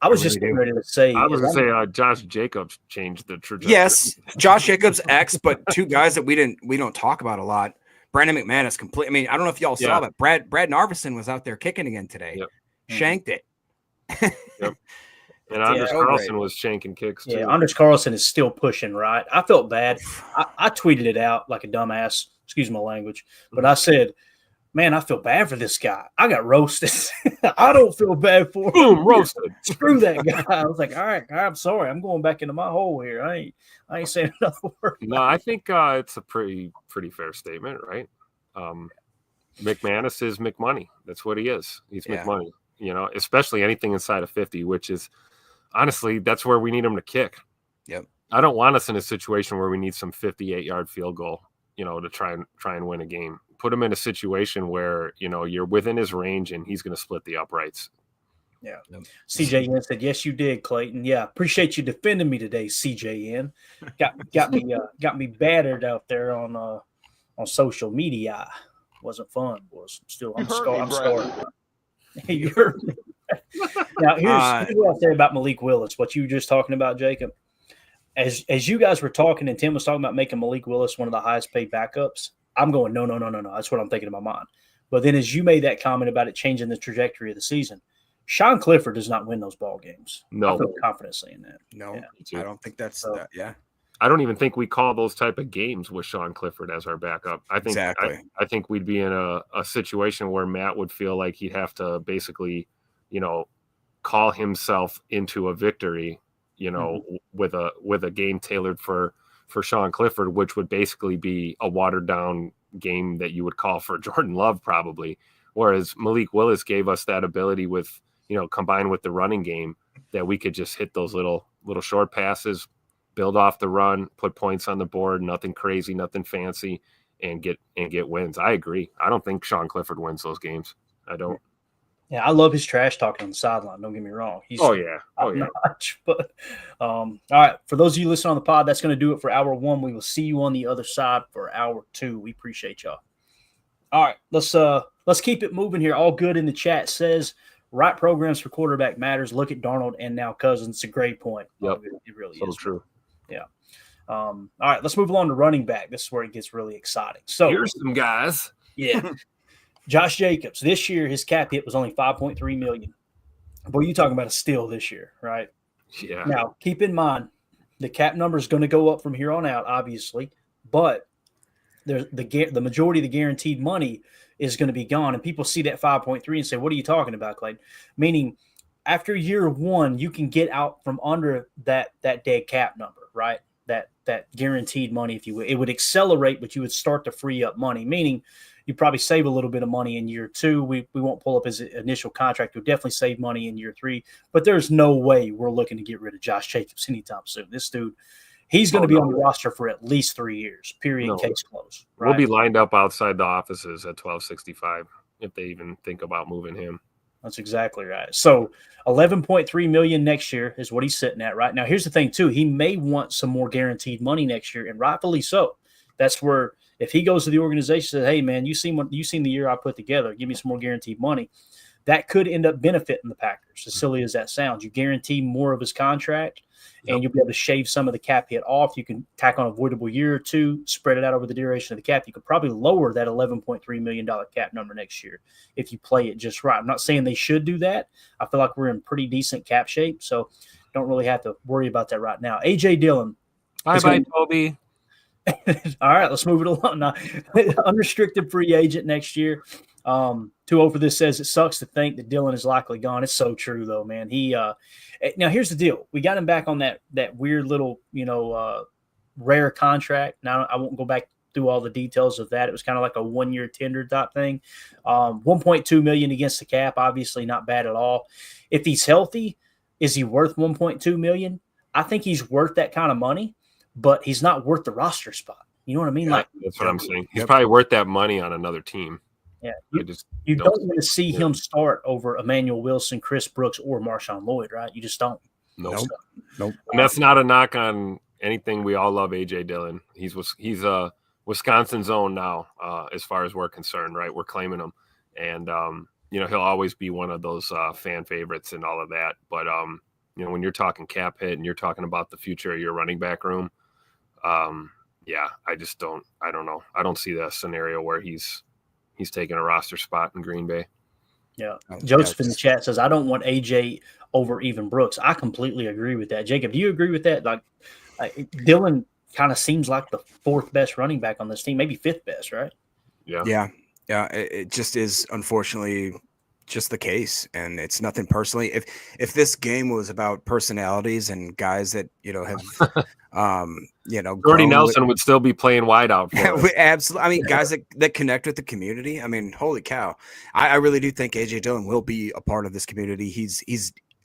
I was just ready to say. I was going to say Josh Jacobs changed the trajectory. Yes, Josh Jacobs X, but two guys that we don't talk about a lot. Brandon McManus complete. I mean, I don't know if y'all saw, but Brad Narveson was out there kicking again today. Yep. Shanked it. Yep. And Anders Carlson was shanking kicks too. Yeah, Anders Carlson is still pushing, right? I felt bad. I tweeted it out like a dumbass. Excuse my language, but I said, "Man, I feel bad for this guy. I got roasted. I don't feel bad for him. Boom, roasted. Screw that guy." I was like, "All right, I'm sorry. I'm going back into my hole here. I ain't saying another word." No, I think it's a pretty fair statement, right? McManus is McMoney. That's what he is. He's McMoney. You know, especially anything inside of 50, which is honestly that's where we need him to kick. Yep. I don't want us in a situation where we need some 58-yard field goal, you know, to try and win a game. Put him in a situation where, you know, you're within his range and he's going to split the uprights. Yeah. CJN said, "Yes, you did, Clayton. Yeah, appreciate you defending me today, CJN. Got me battered out there on social media. Wasn't fun. I'm scarred. You heard me. Now here's what I'll say about Malik Willis. What you were just talking about, Jacob. As you guys were talking and Tim was talking about making Malik Willis one of the highest paid backups, I'm going, no. That's what I'm thinking in my mind. But then as you made that comment about it changing the trajectory of the season, Sean Clifford does not win those ball games. No. I feel confident saying that. No, I don't think that's that. Yeah. I don't even think we call those type of games with Sean Clifford as our backup. I think I think we'd be in a situation where Matt would feel like he'd have to basically, you know, call himself into a victory, you know, with a game tailored for Sean Clifford, which would basically be a watered down game that you would call for Jordan Love probably. Whereas Malik Willis gave us that ability with, you know, combined with the running game that we could just hit those little short passes, build off the run, put points on the board, nothing crazy, nothing fancy, and get wins. I agree. I don't think Sean Clifford wins those games. I don't. Yeah, I love his trash talking on the sideline. Don't get me wrong. He's notch. But all right, for those of you listening on the pod, that's going to do it for hour 1. We will see you on the other side for hour 2. We appreciate y'all. All right, let's keep it moving here. All good in the chat says right programs for quarterback matters. Look at Darnold and now Cousins. It's a great point. Yep. It really so is true. Yeah. All right, let's move along to running back. This is where it gets really exciting. So here's some guys. Yeah. Josh Jacobs, this year his cap hit was only $5.3 million. Boy, you talking about a steal this year, right? Yeah. Now, keep in mind, the cap number is going to go up from here on out, obviously, but the majority of the guaranteed money is going to be gone, and people see that 5.3 and say, "What are you talking about, Clayton?" Meaning, after year 1, you can get out from under that dead cap number, right? That guaranteed money, if you will. It would accelerate, but you would start to free up money, meaning you probably save a little bit of money in year 2. We won't pull up his initial contract. We'll definitely save money in year 3, but there's no way we're looking to get rid of Josh Jacobs anytime soon. This dude, he's going to be on the roster for at least 3 years, period, case closed. Right? We'll be lined up outside the offices at 1265 if they even think about moving him. That's exactly right. So $11.3 million next year is what he's sitting at right now. Here's the thing, too. He may want some more guaranteed money next year, and rightfully so. That's where if he goes to the organization and says, "Hey, man, you seen the year I put together. Give me some more guaranteed money," that could end up benefiting the Packers, as silly as that sounds. You guarantee more of his contract, and you'll be able to shave some of the cap hit off. You can tack on a voidable year or 2, spread it out over the duration of the cap. You could probably lower that $11.3 million cap number next year if you play it just right. I'm not saying they should do that. I feel like we're in pretty decent cap shape, so don't really have to worry about that right now. A.J. Dillon. Bye-bye, Toby. All right, let's move it along. Now, unrestricted free agent next year. 2-0 for this says it sucks to think that Dylan is likely gone. It's so true though, man. Now here's the deal. We got him back on that weird little, rare contract. Now I won't go back through all the details of that. It was kind of like a 1-year tender type thing. 1.2 million against the cap, obviously not bad at all. If he's healthy, is he worth 1.2 million? I think he's worth that kind of money, but he's not worth the roster spot. You know what I mean? Yeah, like that's what I'm saying. He's probably worth that money on another team. Yeah, you don't want to see him start over Emmanuel Wilson, Chris Brooks, or Marshawn Lloyd, right? You just don't. Nope. And that's not a knock on anything. We all love AJ Dillon. He's Wisconsin's own now, as far as we're concerned, right? We're claiming him, and he'll always be one of those fan favorites and all of that. But when you're talking cap hit and you're talking about the future of your running back room, I don't know. I don't see that scenario where he's taking a roster spot in Green Bay. Yeah. Joseph in the chat says, I don't want AJ over even Brooks. I completely agree with that. Jacob, do you agree with that? Like Dylan kind of seems like the 4th best running back on this team, maybe 5th best, right? Yeah. It just is, unfortunately, just the case, and it's nothing personally. If this game was about personalities and guys that have Jordy Nelson would still be playing wide out. Absolutely. I mean, guys that connect with the community. I mean, holy cow! I really do think AJ Dillon will be a part of this community.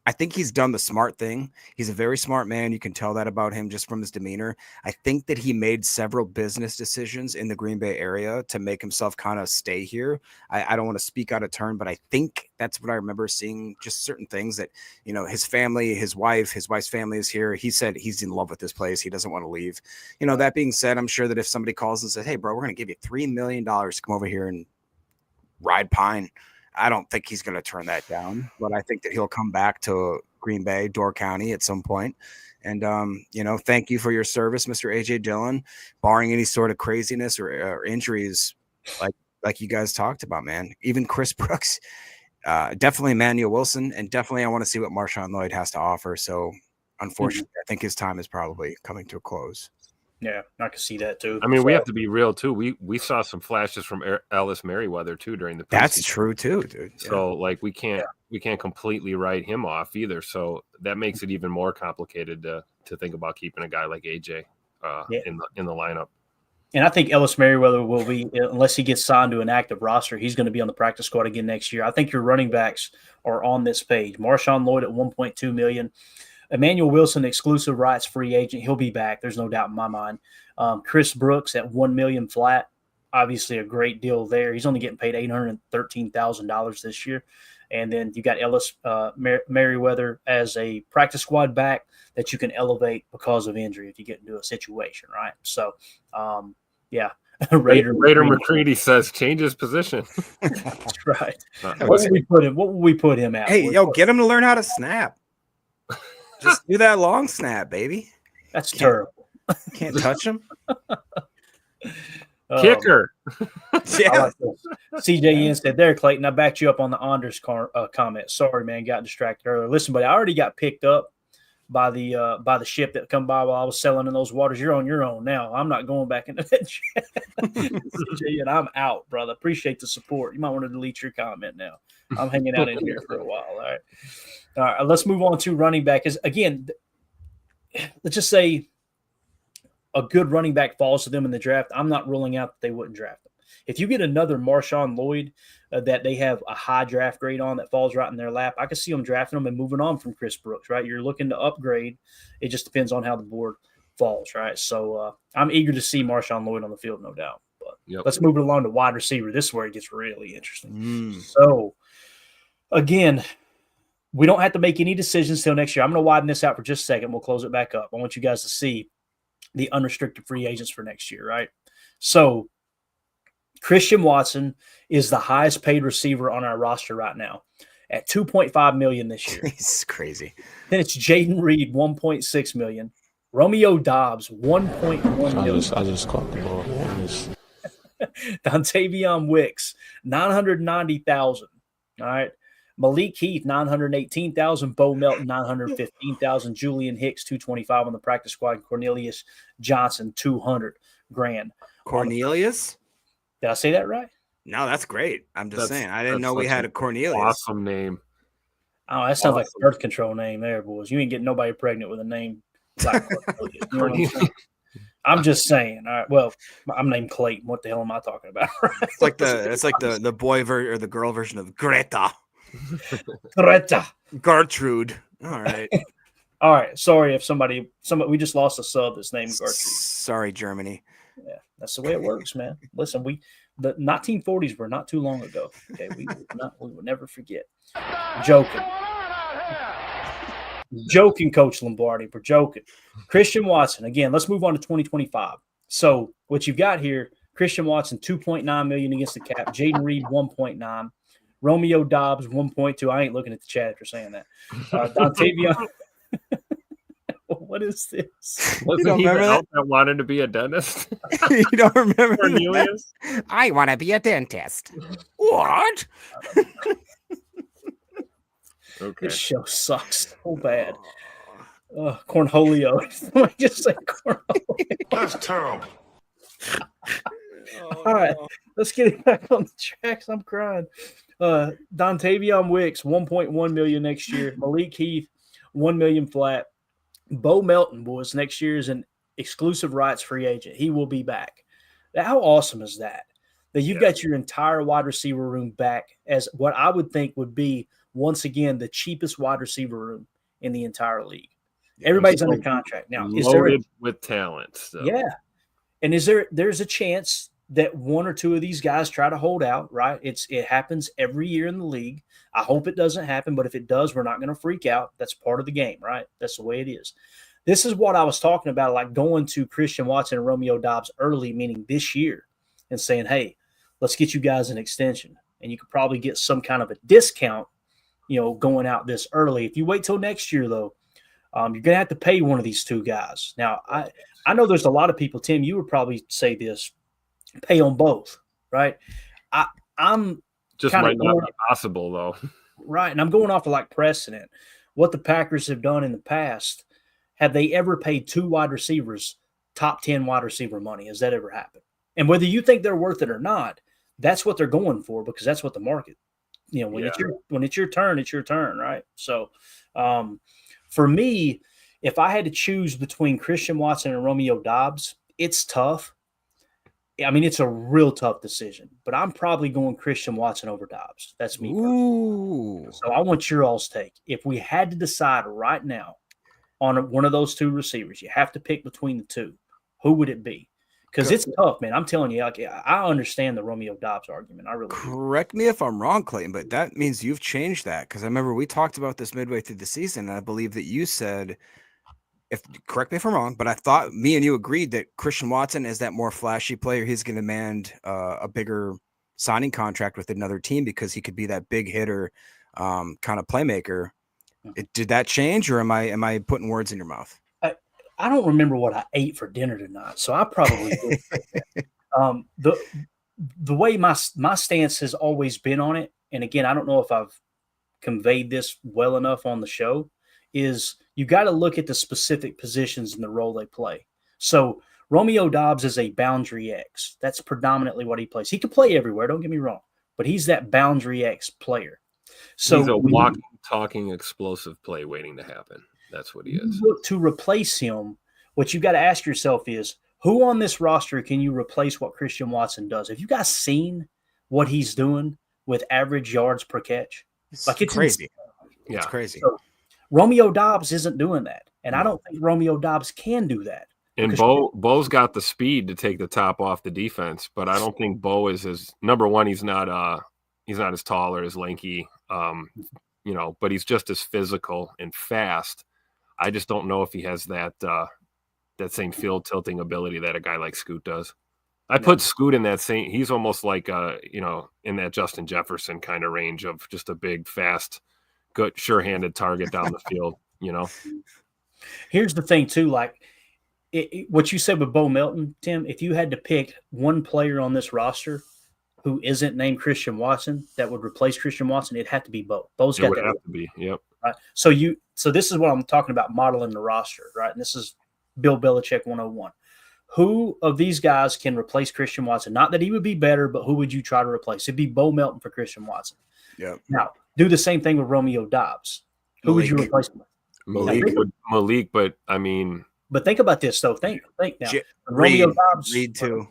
I think he's done the smart thing. He's a very smart man. You can tell that about him just from his demeanor. I think that he made several business decisions in the Green Bay area to make himself kind of stay here. I don't want to speak out of turn, but I think that's what I remember seeing, just certain things that, his family, his wife's family is here. He said he's in love with this place. He doesn't want to leave. That being said, I'm sure that if somebody calls and says, hey, bro, we're going to give you $3 million to come over here and ride pine, I don't think he's going to turn that down, but I think that he'll come back to Green Bay, Door County at some point. And, thank you for your service, Mr. AJ Dillon, barring any sort of craziness or injuries like you guys talked about, man. Even Chris Brooks, definitely Emmanuel Wilson, and definitely I want to see what Marshawn Lloyd has to offer. So, unfortunately, I think his time is probably coming to a close. Yeah, I can see that too. I mean, we have to be real too. We saw some flashes from Ellis Merriweather too during the preseason. That's true too, dude. Yeah. So we can't completely write him off either. So that makes it even more complicated to think about keeping a guy like AJ in the lineup. And I think Ellis Merriweather will be, unless he gets signed to an active roster, he's going to be on the practice squad again next year. I think your running backs are on this page. Marshawn Lloyd at $1.2 million. Emmanuel Wilson, exclusive rights free agent. He'll be back. There's no doubt in my mind. Chris Brooks at $1 million flat. Obviously a great deal there. He's only getting paid $813,000 this year. And then you got Ellis Merriweather as a practice squad back that you can elevate because of injury if you get into a situation, right? So, yeah. Raider McCready says change his position. That's right. What will we put him at? Hey, get him to learn how to snap. Just do that long snap, baby. That's terrible. Can't touch him. Kicker. Yeah. CJN said there, Clayton. I backed you up on the Anders comment. Sorry, man, got distracted earlier. Listen, but I already got picked up by the ship that come by while I was sailing in those waters. You're on your own now. I'm not going back into that ship. CJN, I'm out, brother. Appreciate the support. You might want to delete your comment now. I'm hanging out in here for a while. All right, let's move on to running back. Again, let's just say a good running back falls to them in the draft. I'm not ruling out that they wouldn't draft them. If you get another Marshawn Lloyd that they have a high draft grade on that falls right in their lap, I could see them drafting them and moving on from Chris Brooks, right? You're looking to upgrade. It just depends on how the board falls, right? So I'm eager to see Marshawn Lloyd on the field, no doubt. But let's move it along to wide receiver. This is where it gets really interesting. So, again, we don't have to make any decisions till next year. I'm going to widen this out for just a second. We'll close it back up. I want you guys to see the unrestricted free agents for next year, right? So Christian Watson is the highest paid receiver on our roster right now at $2.5 million this year. It's crazy. Then it's Jaden Reed, $1.6 million. Romeo Dobbs, $1.1 million. I just caught the ball. Dontavion Wicks, $990,000. All right. Malik Heath, $918,000. Bo Melton, $915,000. Julian Hicks, $225 on the practice squad. And Cornelius Johnson, $200. grand. Cornelius? Did I say that right? No, that's great. I'm just saying. I didn't that's know we such had an a Cornelius. Awesome name. Oh, that sounds like a birth control name there, boys. You ain't getting nobody pregnant with a name like Cornelius. You know what I'm saying? I'm just saying. All right. Well, I'm named Clayton. What the hell am I talking about? It's like the boy version or the girl version of Greta. Greta. Gertrude. All right. All right. Sorry if somebody we just lost a sub that's named Gertrude. Sorry, Germany. Yeah, that's the way it works, man. Listen, the 1940s were not too long ago. Okay, we will never forget. Joking, Coach Lombardi. We're joking. Christian Watson. Again, let's move on to 2025. So what you've got here, Christian Watson, $2.9 million against the cap. Jaden Reed, 1.9. Romeo Dobbs, 1.2. I ain't looking at the chat after saying that. Dontavion. What is this? Wasn't he the elf that wanted to be a dentist? You don't remember Cornelius? I want to be a dentist. What? Okay. This show sucks so bad. Cornholio. Somebody just say Cornholio. That's terrible. All right, let's get it back on the tracks. I'm crying. Dontavion Wicks, $1.1 million next year. Malik Heath, $1 million flat. Bo Melton, boys, next year is an exclusive rights free agent. He will be back. How awesome is that? That you've got your entire wide receiver room back as what I would think would be, once again, the cheapest wide receiver room in the entire league. Everybody's under contract. Now, is there with talent. So. Yeah. And there's a chance that one or two of these guys try to hold out, right? It happens every year in the league. I hope it doesn't happen, but if it does, we're not going to freak out. That's part of the game, right? That's the way it is. This is what I was talking about, like going to Christian Watson and Romeo Dobbs early, meaning this year, and saying, hey, let's get you guys an extension. And you could probably get some kind of a discount, going out this early. If you wait till next year, though, you're going to have to pay one of these two guys. Now, I know there's a lot of people, Tim, you would probably say this, pay on both, right? I'm just might not be possible, though. Right, and I'm going off of like precedent. What the Packers have done in the past, have they ever paid two wide receivers top 10 wide receiver money? Has that ever happened? And whether you think they're worth it or not, that's what they're going for because that's what the market, when it's your turn, it's your turn, right? So for me, if I had to choose between Christian Watson and Romeo Dobbs, it's tough. I mean, it's a real tough decision, but I'm probably going Christian Watson over Dobbs. That's me. Ooh. So I want your all's take. If we had to decide right now on one of those two receivers, you have to pick between the two. Who would it be? Because it's tough, man. I'm telling you, I understand the Romeo Dobbs argument. I really do. Correct me if I'm wrong, Clayton, but that means you've changed that because I remember we talked about this midway through the season, and I believe that you said – correct me if I'm wrong, but I thought me and you agreed that Christian Watson is that more flashy player. He's going to demand a bigger signing contract with another team because he could be that big hitter kind of playmaker. Did that change, or am I putting words in your mouth? I don't remember what I ate for dinner tonight, so I probably would. The way my stance has always been on it, and again, I don't know if I've conveyed this well enough on the show, is you got to look at the specific positions and the role they play. So Romeo Dobbs is a boundary X. That's predominantly what he plays. He can play everywhere, don't get me wrong, but he's that boundary X player. So he's a walking, talking, explosive play waiting to happen. That's what he is. To replace him, what you got to ask yourself is, who on this roster can you replace what Christian Watson does? Have you guys seen what he's doing with average yards per catch? It's crazy. Yeah, it's crazy. So, Romeo Dobbs isn't doing that, and I don't think Romeo Dobbs can do that. And Bo's got the speed to take the top off the defense, but I don't think Bo is his number one. He's not as tall or as lanky, but he's just as physical and fast. I just don't know if he has that same field tilting ability that a guy like Scoot does. I put Scoot in that same. He's almost like in that Justin Jefferson kind of range of just a big, fast, good, sure-handed target down the field. Here's the thing too, like what you said with Bo Melton, Tim. If you had to pick one player on this roster who isn't named Christian Watson that would replace Christian Watson, it'd have to be Bo. Bo's got that. Have to be. Yep. Right. So this is what I'm talking about, modeling the roster, right? And this is Bill Belichick 101. who of these guys can replace Christian Watson? Not that he would be better, but who would you try to replace? It'd be Bo Melton for Christian Watson. Yeah. Now, do the same thing with Romeo Dobbs. Who would you replace him with? Malik, but I mean, but think about this though. Think now. Reed too.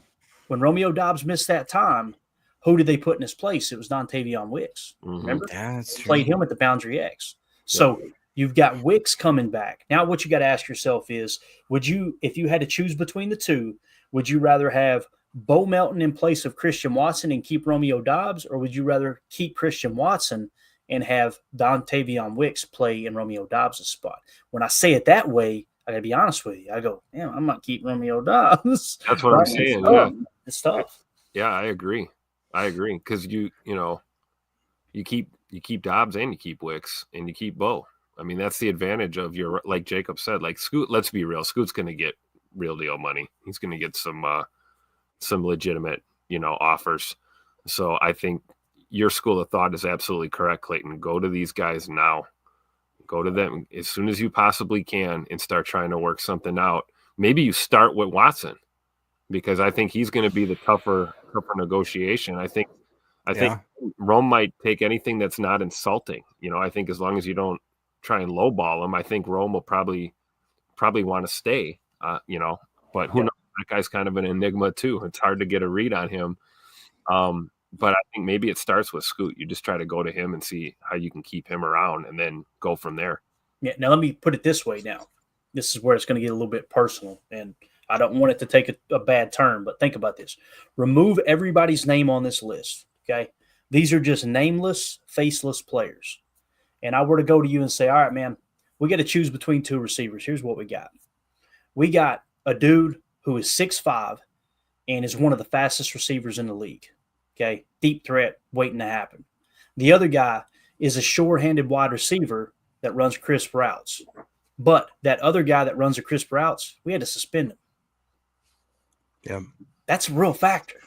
When Romeo Dobbs missed that time, who did they put in his place? It was Dontavion Wicks. Remember? Yeah, that's true. Played him at the boundary X. So you've got Wicks coming back. Now what you got to ask yourself is, would you, if you had to choose between the two, would you rather have Bo Melton in place of Christian Watson and keep Romeo Dobbs, or would you rather keep Christian Watson and have Dontavion Wicks play in Romeo Dobbs' spot? When I say it that way, I gotta be honest with you. I go, damn, I might keep Romeo Dobbs. That's what I'm saying. It's tough. Yeah, I agree. Because you keep Dobbs and you keep Wicks and you keep Bo. I mean, that's the advantage of your, like Jacob said, like Scoot. Let's be real. Scoot's going to get real deal money. He's going to get some legitimate, offers. So I think your school of thought is absolutely correct, Clayton. Go to these guys now. Go to them as soon as you possibly can and start trying to work something out. Maybe you start with Watson, because I think he's going to be the tougher negotiation. I think Rome might take anything that's not insulting. I think as long as you don't try and lowball him, I think Rome will probably want to stay. But who knows? That guy's kind of an enigma too. It's hard to get a read on him. But I think maybe it starts with Scoot. You just try to go to him and see how you can keep him around and then go from there. Yeah. Now let me put it this way. Now, this is where it's going to get a little bit personal, and I don't want it to take a bad turn, but think about this. Remove everybody's name on this list, okay? These are just nameless, faceless players. And I were to go to you and say, all right, man, we got to choose between two receivers. Here's what we got. We got a dude who is 6'5" and is one of the fastest receivers in the league, okay? Deep threat waiting to happen. The other guy is a sure-handed wide receiver that runs crisp routes. But that other guy that runs the crisp routes, we had to suspend him. Yeah. That's a real factor.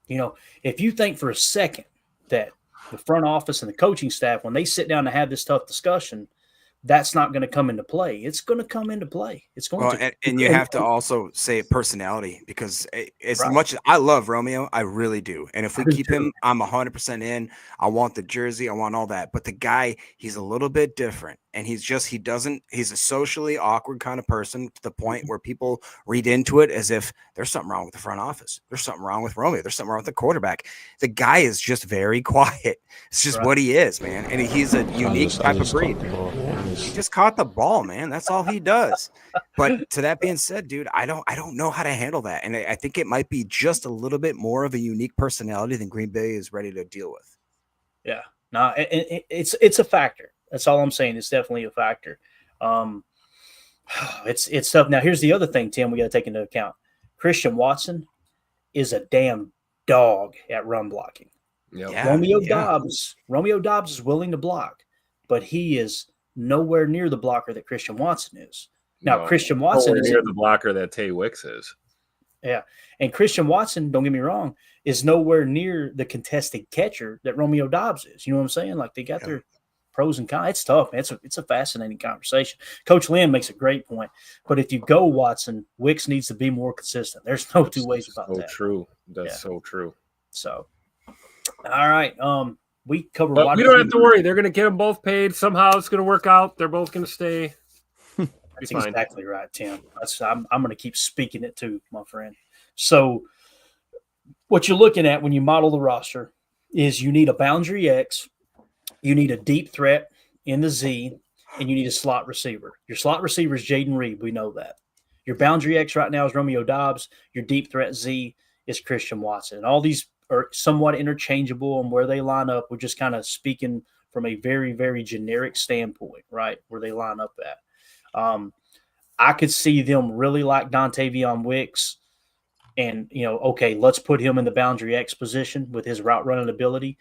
If you think for a second that the front office and the coaching staff, when they sit down to have this tough discussion, that's not going to come into play. It's going to come into play. It's going to. And you have to also say personality, because as much as I love Romeo, I really do. And if we keep him, I'm 100% in. I want the jersey. I want all that. But the guy, he's a little bit different. And he's a socially awkward kind of person, to the point where people read into it as if there's something wrong with the front office. There's something wrong with Romeo. There's something wrong with the quarterback. The guy is just very quiet. It's just what he is, man. And he's a unique type of breed. He just caught the ball, man. That's all he does. But to that being said, dude, I don't know how to handle that. And I think it might be just a little bit more of a unique personality than Green Bay is ready to deal with. Yeah. No, it's a factor. That's all I'm saying. It's definitely a factor. It's tough. Now, here's the other thing, Tim, we got to take into account. Christian Watson is a damn dog at run blocking. Yep. Yeah, Romeo Dobbs is willing to block, but he is nowhere near the blocker that Christian Watson is. Now, Christian Watson is near the blocker that Tay Wicks is. Yeah. And Christian Watson, don't get me wrong, is nowhere near the catcher that Romeo Dobbs is. You know what I'm saying? Like, they got their pros and cons. It's tough, man. It's a fascinating conversation. Coach Lynn makes a great point. But if you go Watson, Wicks needs to be more consistent. There's no two ways about that. True. That's so true. So, all right. We covered. But we don't have to worry. They're going to get them both paid. Somehow it's going to work out. They're both going to stay. That's exactly right, Tim. I'm going to keep speaking it too, my friend. So what you're looking at when you model the roster is you need a boundary X, you need a deep threat in the Z, and you need a slot receiver. Your slot receiver is Jaden Reed. We know that. Your boundary X right now is Romeo Dobbs. Your deep threat Z is Christian Watson. And all these are somewhat interchangeable on where they line up. We're just kind of speaking from a very, very generic standpoint, right, where they line up at. I could see them really like Dontavion Wicks and, okay, let's put him in the boundary X position with his route running ability.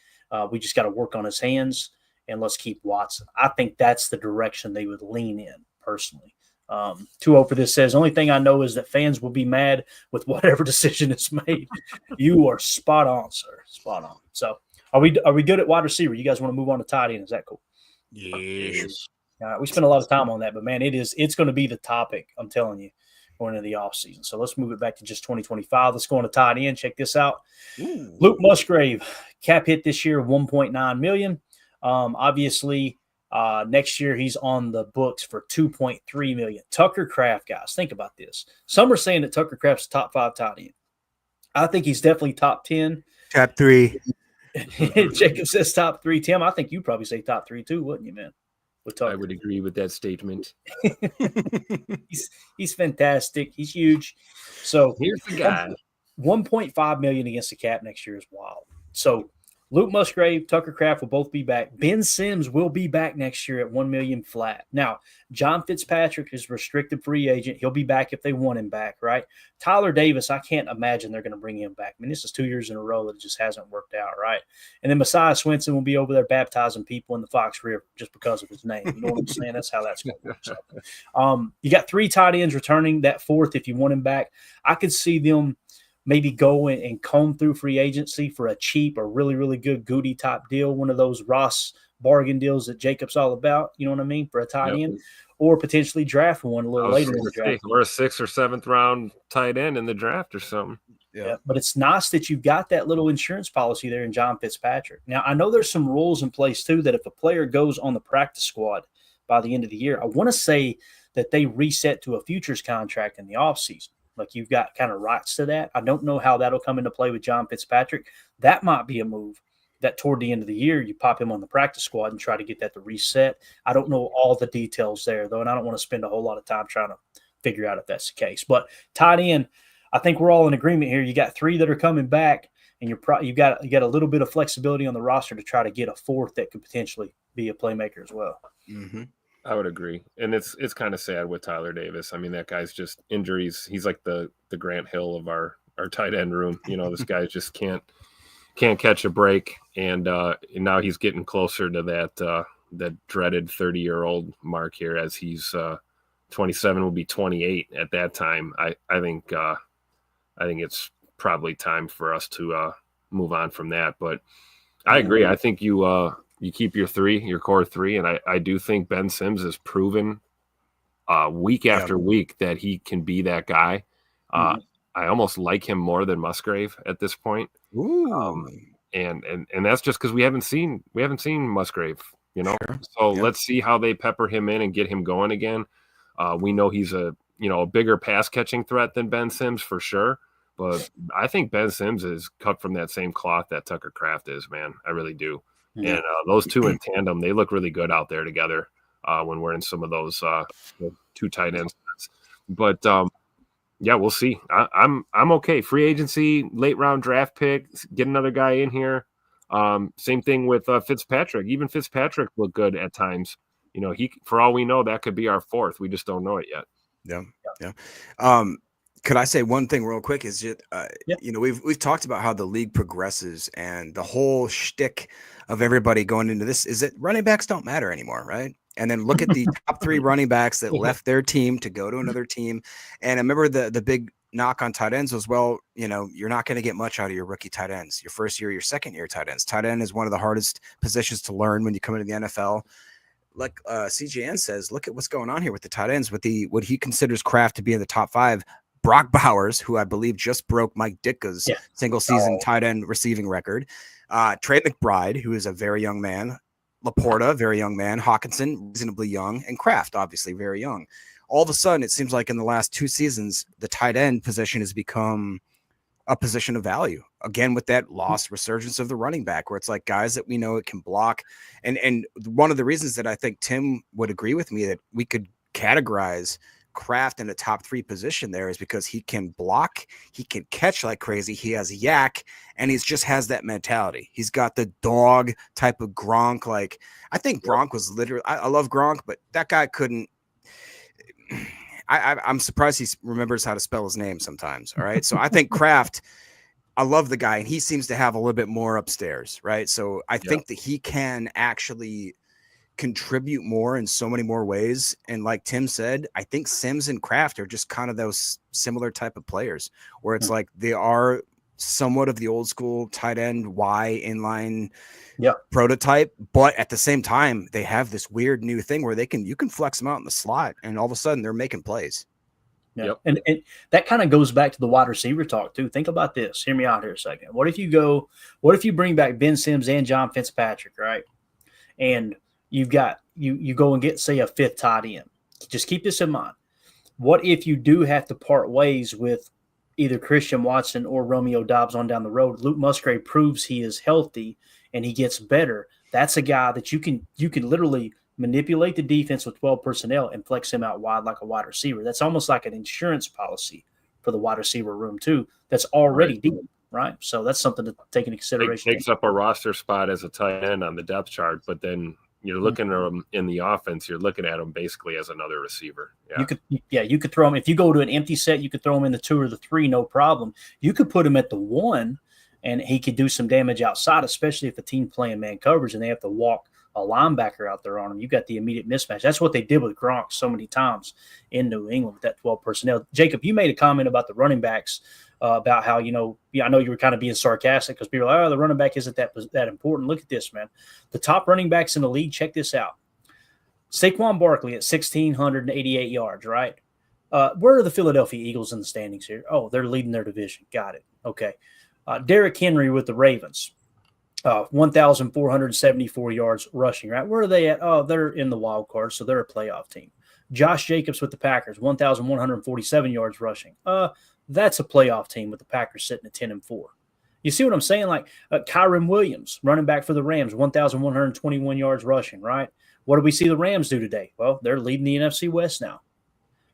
We just got to work on his hands, and let's keep Watson. I think that's the direction they would lean in personally. 2-0 for this says, only thing I know is that fans will be mad with whatever decision is made. You are spot on, sir. Spot on. So are we good at wide receiver? You guys want to move on to tight end? Is that cool? Yes. We spent a lot of time on that, but man, it's going to be the topic. I'm telling you, going into the offseason. So let's move it back to just 2025. Let's go on to tight end. Check this out. Ooh. Luke Musgrave, cap hit this year, $1.9 million. Obviously, next year he's on the books for $2.3 million. Tucker Kraft, guys, think about this. Some are saying that Tucker Kraft's top 5 tight end. I think he's definitely top 10. Top 3. Jacob says top 3. Tim, I think you'd probably say top 3 too, wouldn't you, man? With Tucker. I would agree with that statement. He's fantastic. He's huge. So Here's the guy. $1.5 million against the cap next year is wild. So Luke Musgrave, Tucker Kraft will both be back. Ben Sims will be back next year at $1 million flat. Now, John Fitzpatrick is restricted free agent. He'll be back if they want him back, right? Tyler Davis, I can't imagine they're going to bring him back. I mean, this is 2 years in a row that it just hasn't worked out, right? And then Messiah Swinson will be over there baptizing people in the Fox River just because of his name. You know what I'm saying? That's how that's going to work. So, you got 3 tight ends returning. That 4th, if you want him back, I could see them maybe go and comb through free agency for a cheap or really, really good Goody type deal, one of those Ross bargain deals that Jacob's all about, you know what I mean, for a tight end, or potentially draft one a little later in the draft. Or a 6th or 7th round tight end in the draft or something. Yeah. But it's nice that you've got that little insurance policy there in John Fitzpatrick. Now, I know there's some rules in place too that if a player goes on the practice squad by the end of the year, I want to say that they reset to a futures contract in the offseason. Like you've got kind of rights to that. I don't know how that'll come into play with John Fitzpatrick. That might be a move that toward the end of the year, you pop him on the practice squad and try to get that to reset. I don't know all the details there, though, and I don't want to spend a whole lot of time trying to figure out if that's the case. But tight end, I think we're all in agreement here. You got 3 that are coming back, and you got a little bit of flexibility on the roster to try to get a 4th that could potentially be a playmaker as well. Mm-hmm. I would agree. And it's kind of sad with Tyler Davis. I mean, that guy's just injuries. He's like the Grant Hill of our tight end room. You know, this guy just can't catch a break. And now he's getting closer to that dreaded 30-year-old mark here as he's 27, will be 28 at that time. I think it's probably time for us to move on from that. But I agree. I think you keep your core 3, and I do think Ben Sims has proven week after week that he can be that guy. I almost like him more than Musgrave at this point. Ooh. And that's just because we haven't seen Musgrave, you know. Sure. So let's see how they pepper him in and get him going again. We know he's a bigger pass catching threat than Ben Sims for sure. But I think Ben Sims is cut from that same cloth that Tucker Kraft is, man. I really do. Yeah. And those 2 in tandem, they look really good out there together when we're in some of those 2 tight ends. But we'll see. I'm okay. Free agency, late round draft pick, get another guy in here. Same thing with Fitzpatrick. Even Fitzpatrick looked good at times. You know, for all we know, that could be our 4th. We just don't know it yet. Yeah. Could I say one thing real quick? Is it, we've talked about how the league progresses and the whole shtick of everybody going into this is that running backs don't matter anymore, right? And then look at the top 3 running backs that left their team to go to another team. And I remember the big knock on tight ends was, well, you're not going to get much out of your rookie tight ends, your first year, your second year tight ends. Tight end is one of the hardest positions to learn when you come into the NFL. Like CJN says, look at what's going on here with the tight ends, with what he considers Kraft to be in the top 5. Brock Bowers, who I believe just broke Mike Ditka's single season tight end receiving record. Trey McBride, who is a very young man. Laporta, very young man. Hawkinson, reasonably young. And Kraft, obviously very young. All of a sudden, it seems like in the last 2 seasons, the tight end position has become a position of value. Again, with that lost resurgence of the running back, where it's like guys that we know it can block. And one of the reasons that I think Tim would agree with me that we could categorize Kraft in a top 3 position there is because he can block, he can catch like crazy, he has yak, and he just has that mentality. He's got the dog type of Gronk. Like, I think Gronk was literally, I love Gronk, but that guy couldn't. I'm surprised he remembers how to spell his name sometimes. All right. So I think Kraft, I love the guy, and he seems to have a little bit more upstairs. Right. So I think that he can actually contribute more in so many more ways. And like Tim said, I think Sims and Kraft are just kind of those similar type of players where it's like they are somewhat of the old school tight end Y inline prototype, but at the same time they have this weird new thing where you can flex them out in the slot and all of a sudden they're making plays. Yeah. Yep. And that kind of goes back to the wide receiver talk too. Think about this. Hear me out here a second. What if you bring back Ben Sims and John Fitzpatrick, right? And you've got you go and get, say, a fifth tight end. Just keep this in mind. What if you do have to part ways with either Christian Watson or Romeo Doubs on down the road? Luke Musgrave proves he is healthy and he gets better. That's a guy that you can literally manipulate the defense with 12 personnel and flex him out wide like a wide receiver. That's almost like an insurance policy for the wide receiver room too. That's already deep, right? So that's something to take into consideration. It takes up a roster spot as a tight end on the depth chart, but then you're looking at them in the offense. You're looking at them basically as another receiver. Yeah. You could throw him if you go to an empty set. You could throw him in the 2 or the 3, no problem. You could put him at the 1, and he could do some damage outside, especially if a team playing man coverage and they have to walk a linebacker out there on him. You got the immediate mismatch. That's what they did with Gronk so many times in New England with that 12 personnel. Jacob, you made a comment about the running backs, about how, I know you were kind of being sarcastic because people are like, oh, the running back isn't that important. Look at this, man. The top running backs in the league, check this out. Saquon Barkley at 1,688 yards, right? Where are the Philadelphia Eagles in the standings here? Oh, they're leading their division. Got it. Okay. Derrick Henry with the Ravens. 1,474 yards rushing, right? Where are they at? Oh, they're in the wild card, so they're a playoff team. Josh Jacobs with the Packers, 1,147 yards rushing. That's a playoff team with the Packers sitting at 10-4. You see what I'm saying? Like Kyron Williams, running back for the Rams, 1,121 yards rushing, right? What do we see the Rams do today? Well, they're leading the NFC West now.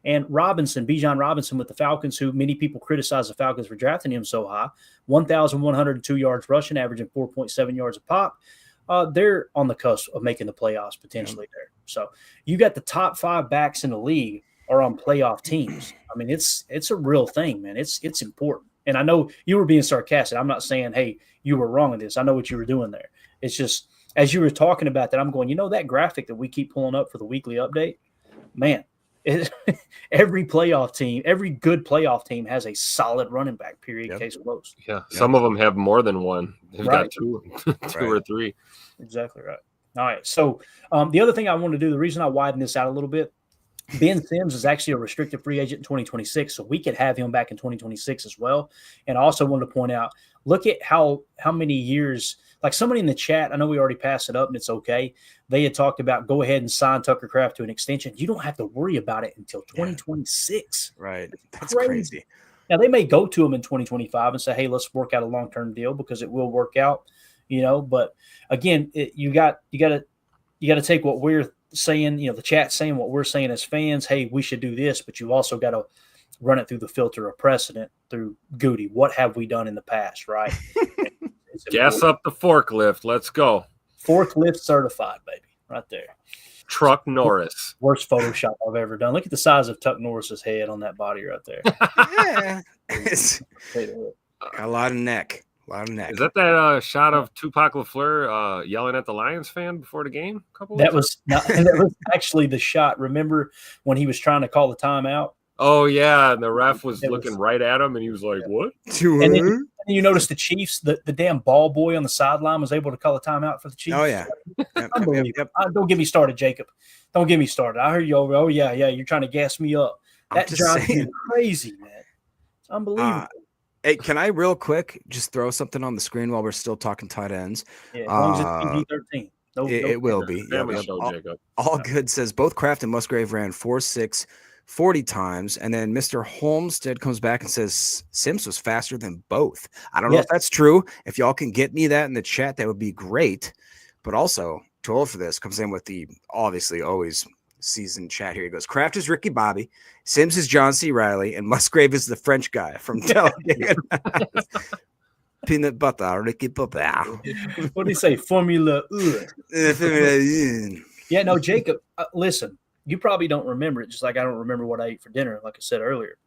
And Bijan Robinson with the Falcons, who many people criticize the Falcons for drafting him so high, 1,102 yards rushing, averaging 4.7 yards a pop. They're on the cusp of making the playoffs potentially there. So you got the top 5 backs in the league are on playoff teams. I mean, it's a real thing, man. It's important. And I know you were being sarcastic. I'm not saying, hey, you were wrong in this. I know what you were doing there. It's just, as you were talking about that, I'm going, that graphic that we keep pulling up for the weekly update, man, every playoff team, every good playoff team has a solid running back, period, case closed. Yeah. Some of them have more than one. They've got 2 or 3. Exactly right. All right. So the other thing I want to do, the reason I widen this out a little bit, Ben Sims is actually a restricted free agent in 2026, so we could have him back in 2026 as well. And I also wanted to point out, look at how many years, like somebody in the chat, I know we already passed it up and it's okay. They had talked about go ahead and sign Tucker Kraft to an extension. You don't have to worry about it until 2026. Right. That's crazy. Now, they may go to him in 2025 and say, hey, let's work out a long-term deal because it will work out, But again, you got to take what we're saying, the chat saying what we're saying as fans, hey, we should do this, but you also got to run it through the filter of precedent through Goody. What have we done in the past, right? Gas up the forklift. Let's go. Forklift certified, baby, right there. Truck Norris. Worst Photoshop I've ever done. Look at the size of Tuck Norris's head on that body right there. Yeah. It's a lot of neck. Is that shot of Tupac LaFleur yelling at the Lions fan before the game? That was actually the shot. Remember when he was trying to call the timeout? Oh, yeah, and the ref was looking right at him, and he was like, what? And then you notice the Chiefs, the damn ball boy on the sideline was able to call a timeout for the Chiefs. Oh, yeah. Unbelievable. Don't get me started, Jacob. Don't get me started. I heard you over. Oh, yeah, you're trying to gas me up. That drives me crazy, man. It's unbelievable. Hey, can I real quick just throw something on the screen while we're still talking tight ends? Yeah, as long as it's PG-13. It will be. All good says both Kraft and Musgrave ran 4.6 40 times, and then Mr. Holmstead comes back and says Sims was faster than both. I don't know if that's true. If y'all can get me that in the chat, that would be great. But also, too old for this comes in with the obviously always seasoned chat here. He goes, Kraft is Ricky Bobby, Sims is John C. Riley, and Musgrave is the French guy from Talladega. Peanut butter, Ricky Bobby. What do you say? Formula Yeah, no, Jacob, listen, you probably don't remember it, just like I don't remember what I ate for dinner, like I said earlier.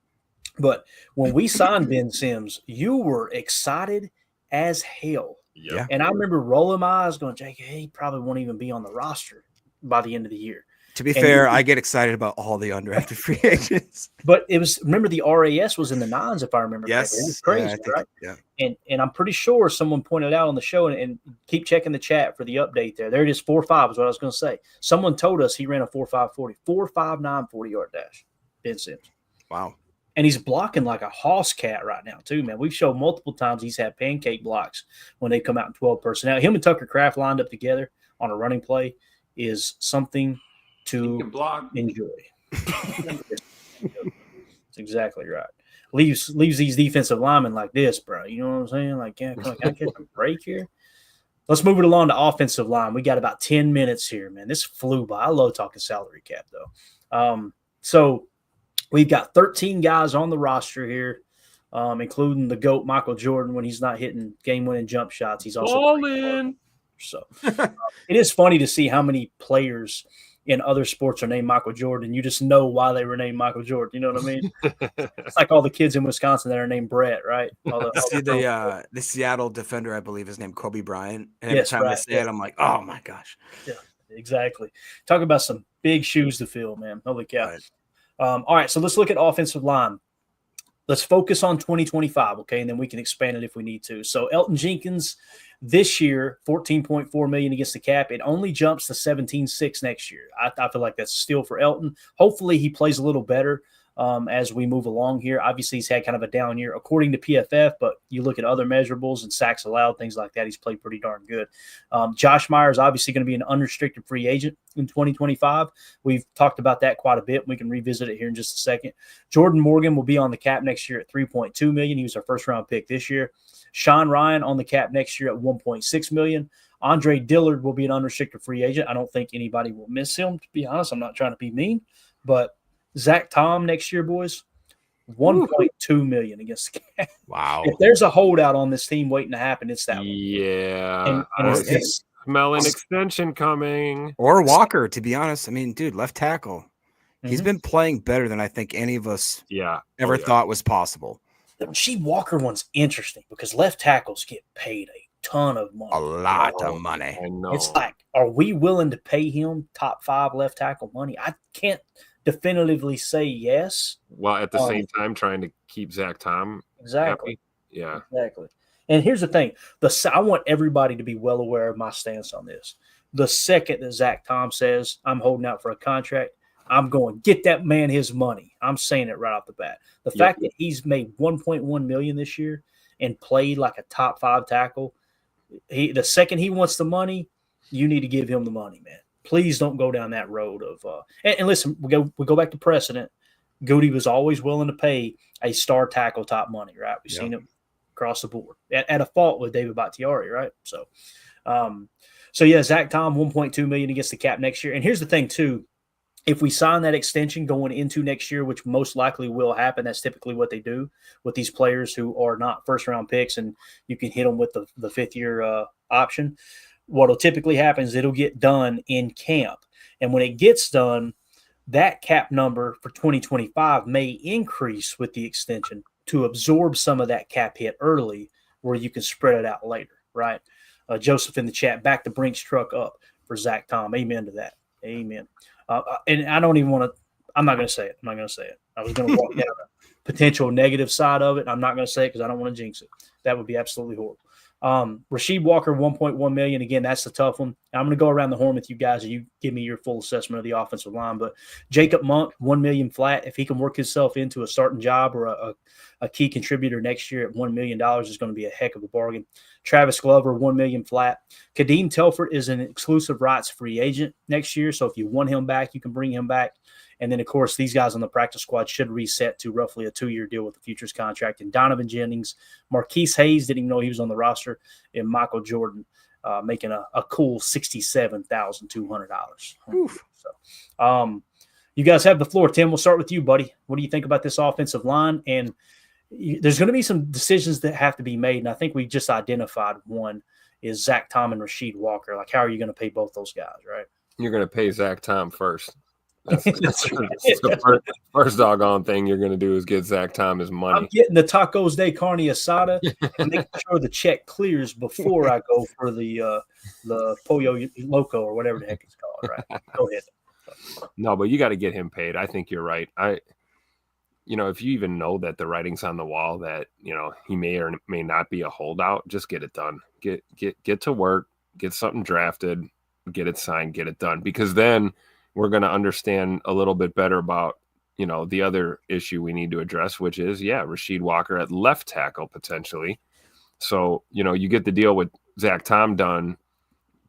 But when we signed Ben Sims, you were excited as hell. Yeah. And I remember rolling my eyes going, Jake, he probably won't even be on the roster by the end of the year. To be fair, I get excited about all the undrafted free agents. But it was, remember the RAS was in the 9s, if I remember correctly. It was crazy, right? Yeah. And I'm pretty sure someone pointed out on the show, and keep checking the chat for the update there. There it is, 4.5 is what I was going to say. Someone told us he ran a 4.5 40, 4.59 40-yard dash, Ben Sims. Wow. And he's blocking like a hoss cat right now, too, man. We've showed multiple times he's had pancake blocks when they come out in 12 personnel. Him and Tucker Kraft lined up together on a running play is something to enjoy. That's exactly right. Leaves these defensive linemen like this, bro. You know what I'm saying? Like, can I catch a break here? Let's move it along to offensive line. We got about 10 minutes here, man. This flew by. I love talking salary cap, though. So we've got 13 guys on the roster here, including the GOAT, Michael Jordan, when he's not hitting game-winning jump shots. He's also all in. So it is funny to see how many players in other sports are named Michael Jordan. You just know why they were named Michael Jordan. You know what I mean? It's like all the kids in Wisconsin that are named Brett, right? The Seattle defender, I believe, is named Kobe Bryant. And every time I say it, I'm like, oh my gosh. Yeah, exactly. Talk about some big shoes to fill, man. Holy cow. Right. All right, so let's look at offensive line. Let's focus on 2025, okay, and then we can expand it if we need to. So Elton Jenkins this year, $14.4 million against the cap. It only jumps to $17.6 next year. I feel like that's still for Elton. Hopefully he plays a little better as we move along here. Obviously he's had kind of a down year according to PFF, but you look at other measurables and sacks allowed, things like that, he's played pretty darn good. Josh Meyer is obviously going to be an unrestricted free agent in 2025. We've talked about that quite a bit. We can revisit it here in just a second. Jordan Morgan will be on the cap next year at $3.2 million. He was our first round pick this year. Sean Ryan on the cap next year at $1.6 million. Andre Dillard will be an unrestricted free agent. I don't think anybody will miss him, to be honest. I'm not trying to be mean, but Zach Tom next year, boys, $1.2 million against the cap. Wow. If there's a holdout on this team waiting to happen, it's that one. Yeah. And it's smell an extension coming. Or Walker, to be honest. I mean, dude, left tackle. Mm-hmm. He's been playing better than I think any of us ever thought was possible. The Rasheed Walker one's interesting because left tackles get paid a ton of money. A lot of money. I know. It's like, are we willing to pay him top 5 left tackle money? I can't definitively say yes. Well, at the same time, trying to keep Zach Tom exactly. Happy. Yeah. Exactly. And here's the thing. I want everybody to be well aware of my stance on this. The second that Zach Tom says, I'm holding out for a contract, I'm going, get that man his money. I'm saying it right off the bat. The fact that he's made $1.1 million this year and played like a top 5 tackle, the second he wants the money, you need to give him the money, man. Please don't go down that road of and listen, we go back to precedent. Goody was always willing to pay a star tackle top money, right? We've seen it across the board at a fault with David Bakhtiari, right? So Zach Tom, $1.2 million against the cap next year. And here's the thing too. If we sign that extension going into next year, which most likely will happen, that's typically what they do with these players who are not first-round picks, and you can hit them with the fifth-year option. What will typically happen is it'll get done in camp. And when it gets done, that cap number for 2025 may increase with the extension to absorb some of that cap hit early where you can spread it out later, right? Joseph in the chat, back the Brinks truck up for Zach Tom. Amen to that. Amen. And I don't even want to – I'm not going to say it. I was going to walk down the potential negative side of it. I'm not going to say it because I don't want to jinx it. That would be absolutely horrible. Rasheed Walker, $1.1 million. Again, that's the tough one. I'm going to go around the horn with you guys and you give me your full assessment of the offensive line. But Jacob Monk, $1 million flat. If he can work himself into a starting job or a key contributor next year at $1 million is going to be a heck of a bargain. Travis Glover, $1 million flat. Kadeem Telford is an exclusive rights free agent next year. So if you want him back, you can bring him back. And then, of course, these guys on the practice squad should reset to roughly a 2-year deal with the futures contract. And Donovan Jennings, Marquise Hayes, didn't even know he was on the roster, and Michael Jordan making a cool $67,200. So, you guys have the floor. Tim, we'll start with you, buddy. What do you think about this offensive line? And there's going to be some decisions that have to be made, and I think we just identified one is Zach Tom and Rasheed Walker. Like, how are you going to pay both those guys, right? You're going to pay Zach Tom first. That's the first doggone thing you're going to do is get Zach Tom his money. I'm getting the tacos de carne asada and making sure the check clears before I go for the pollo loco or whatever the heck it's called. Right? Go ahead. No, but you got to get him paid. I think you're right. If you even know that the writing's on the wall that he may or may not be a holdout, just get it done. Get to work. Get something drafted. Get it signed. Get it done. Because then we're going to understand a little bit better about the other issue we need to address, which is, Rasheed Walker at left tackle potentially. So, you get the deal with Zach Tom done,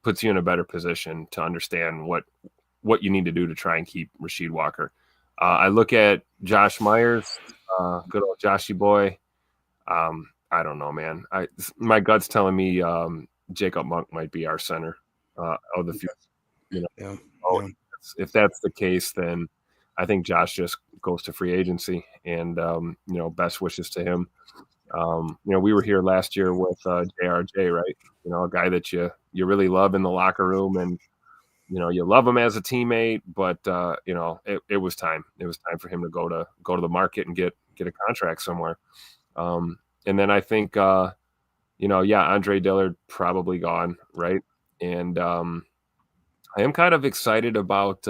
puts you in a better position to understand what you need to do to try and keep Rasheed Walker. I look at Josh Myers, good old Joshy boy. I don't know, man. My gut's telling me Jacob Monk might be our center of the future. If that's the case, then I think Josh just goes to free agency, and best wishes to him. We were here last year with JRJ, right? A guy that you really love in the locker room, and you love him as a teammate, but it was time. It was time for him to go to the market and get a contract somewhere. And then I think Andre Dillard probably gone, right? And I am kind of excited about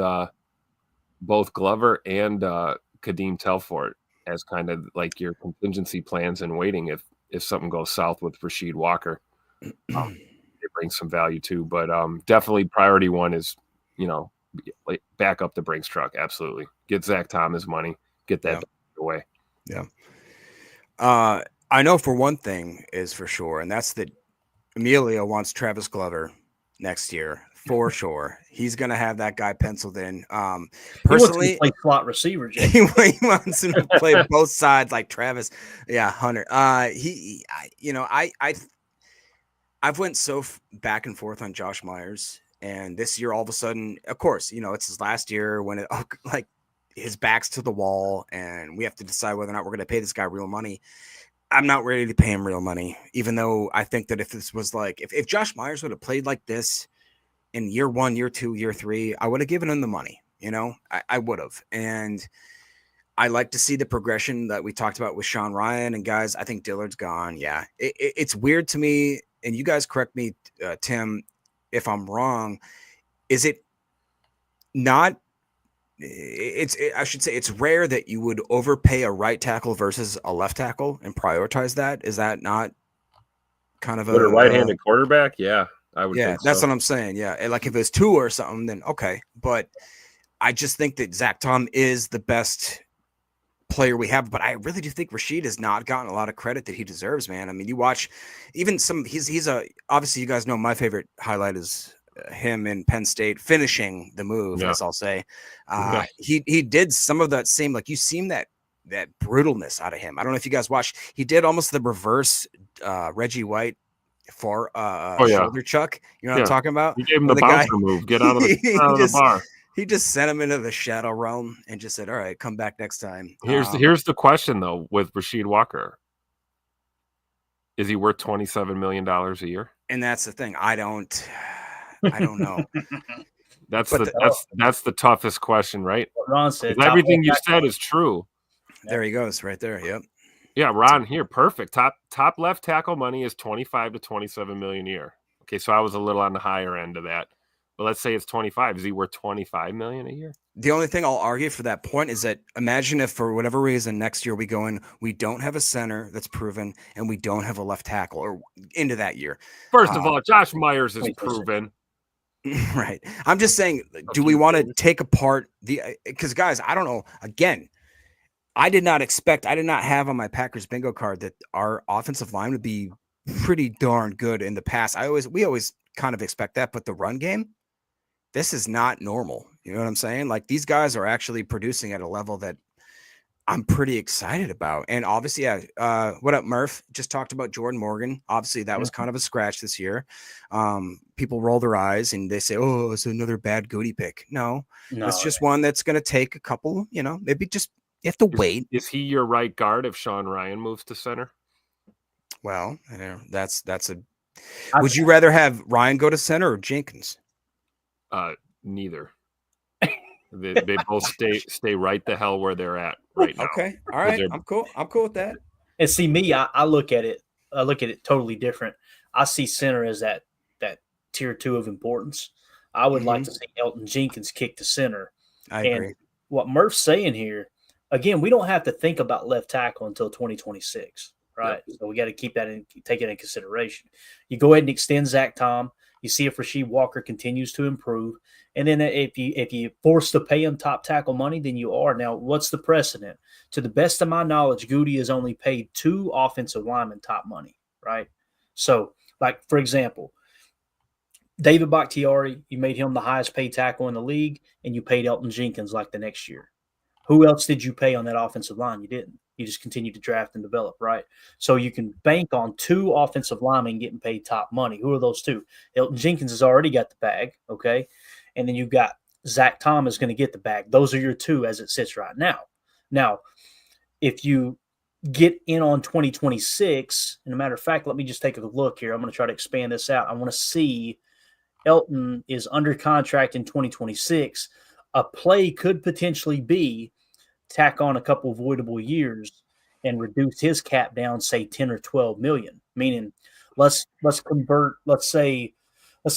both Glover and Kadeem Telfort as kind of like your contingency plans and waiting if something goes south with Rasheed Walker. It brings some value too, but definitely priority one is, like back up the Brinks truck. Absolutely. Get Zach Tom his money, get that away. Yeah. I know for one thing is for sure, and that's that Emilio wants Travis Glover next year for sure. He's going to have that guy penciled in. Personally, he wants to play slot receiver. He wants him to play both sides like Travis. Yeah, Hunter. I've went so back and forth on Josh Myers, and this year all of a sudden, of course, it's his last year when like his back's to the wall, and we have to decide whether or not we're going to pay this guy real money. I'm not ready to pay him real money, even though I think that if this was like if Josh Myers would have played like this in year 1, year 2, year 3, I would have given him the money. I would have, and I like to see the progression that we talked about with Sean Ryan and guys. I think Dillard's gone. Yeah, it's weird to me. And you guys correct me, Tim, if I'm wrong. Is it not? I should say it's rare that you would overpay a right tackle versus a left tackle and prioritize that. Is that not kind of a right-handed quarterback? Yeah, I would. Yeah, think that's so. what I'm saying. Yeah, and like if it's 2 or something, then okay. But I just think that Zach Tom is the best player we have, but I really do think Rasheed has not gotten a lot of credit that he deserves, man. I mean, you watch even he's obviously you guys know my favorite highlight is him in Penn State finishing the move, as I'll say. He did some of that same, like you seen that brutalness out of him. I don't know if you guys watched, he did almost the reverse Reggie White for shoulder chuck. You know what I'm talking about? He gave him the bouncer move. Get out of the bar. He just sent him into the shadow realm and just said, all right, come back next time. Here's the question, though, with Rasheed Walker. Is he worth $27 million a year? And that's the thing. I don't know. That's the toughest question, right? Ron said everything you said is true. There he goes, right there. Yep. Yeah, Ron here, perfect. Top left tackle money is 25 to 27 million a year. Okay, so I was a little on the higher end of that. But let's say it's 25. Is he worth 25 million a year? The only thing I'll argue for that point is that imagine if for whatever reason next year we go in, we don't have a center that's proven, and we don't have a left tackle or into that year. First of all, Josh Myers is proven. Right. I'm just saying, do we want to take apart because guys, I don't know. Again, I did not have on my Packers bingo card that our offensive line would be pretty darn good in the past. We always kind of expect that, but the run game, this is not normal. You know what I'm saying? Like these guys are actually producing at a level that I'm pretty excited about. And obviously, what up, Murph? Just talked about Jordan Morgan. Obviously, that was kind of a scratch this year. People roll their eyes and they say, oh, it's another bad goatee pick. No, it's just one that's going to take a couple, maybe just you have to wait. Is he your right guard if Sean Ryan moves to center? Well, that's a. Would you rather have Ryan go to center or Jenkins? Neither. They both stay right the hell where they're at right now. Okay, all right, I'm cool with that. And see me, I look at it totally different. I see center as that tier 2 of importance. I would like to see Elton Jenkins kick to center. I agree. What Murph's saying here, again, we don't have to think about left tackle until 2026, right? Yep. So we got to take it in consideration. You go ahead and extend Zach Tom. You see if Rasheed Walker continues to improve. And then if you force to pay him top tackle money, then you are. Now, what's the precedent? To the best of my knowledge, Goody has only paid 2 offensive linemen top money, right? So, like, for example, David Bakhtiari, you made him the highest paid tackle in the league, and you paid Elton Jenkins like the next year. Who else did you pay on that offensive line? You didn't. You just continued to draft and develop, right? So you can bank on 2 offensive linemen getting paid top money. Who are those 2? Elton Jenkins has already got the bag, okay? And then you've got Zach Thomas going to get the bag. Those are your 2 as it sits right now. Now, if you get in on 2026, and a matter of fact, let me just take a look here. I'm going to try to expand this out. I want to see Elton is under contract in 2026. A play could potentially be tack on a couple voidable years and reduce his cap down, say 10 or 12 million. Meaning, let's say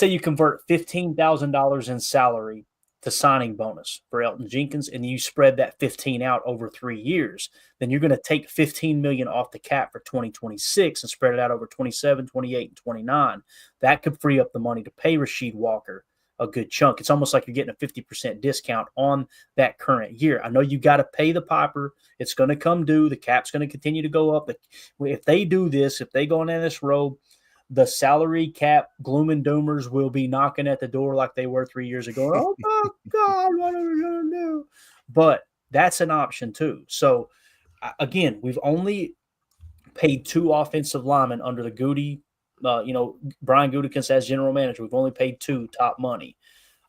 you convert $15,000 in salary to signing bonus for Elton Jenkins, and you spread that 15 out over 3 years. Then you're going to take 15 million off the cap for 2026 and spread it out over 27, 28, and 29. That could free up the money to pay Rasheed Walker a good chunk. It's almost like you're getting a 50% discount on that current year. I know you got to pay the piper. It's going to come due. The cap's going to continue to go up. If they do this, if they go down this road, the salary cap gloom and doomers will be knocking at the door like they were 3 years ago. Oh my God, what are we going to do? But that's an option too. So again, we've only paid 2 offensive linemen under the Goody. Brian Gutekunst as general manager. We've only paid 2 top money.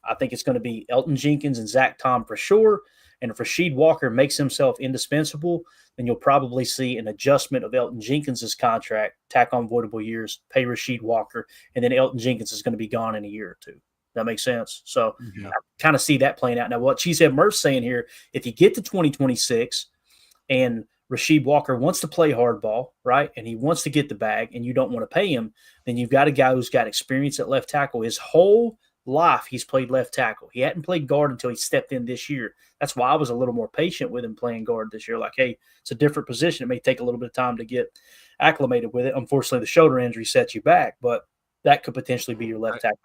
I think it's going to be Elton Jenkins and Zach Tom for sure. And if Rasheed Walker makes himself indispensable, then you'll probably see an adjustment of Elton Jenkins' contract, tack on voidable years, pay Rasheed Walker, and then Elton Jenkins is going to be gone in a year or 2. That makes sense. So I kind of see that playing out. Now, what she said, Murph's saying here, if you get to 2026 and Rasheed Walker wants to play hardball, right, and he wants to get the bag and you don't want to pay him, then you've got a guy who's got experience at left tackle. His whole life he's played left tackle. He hadn't played guard until he stepped in this year. That's why I was a little more patient with him playing guard this year. Like, hey, it's a different position. It may take a little bit of time to get acclimated with it. Unfortunately, the shoulder injury sets you back, but that could potentially be your left tackle.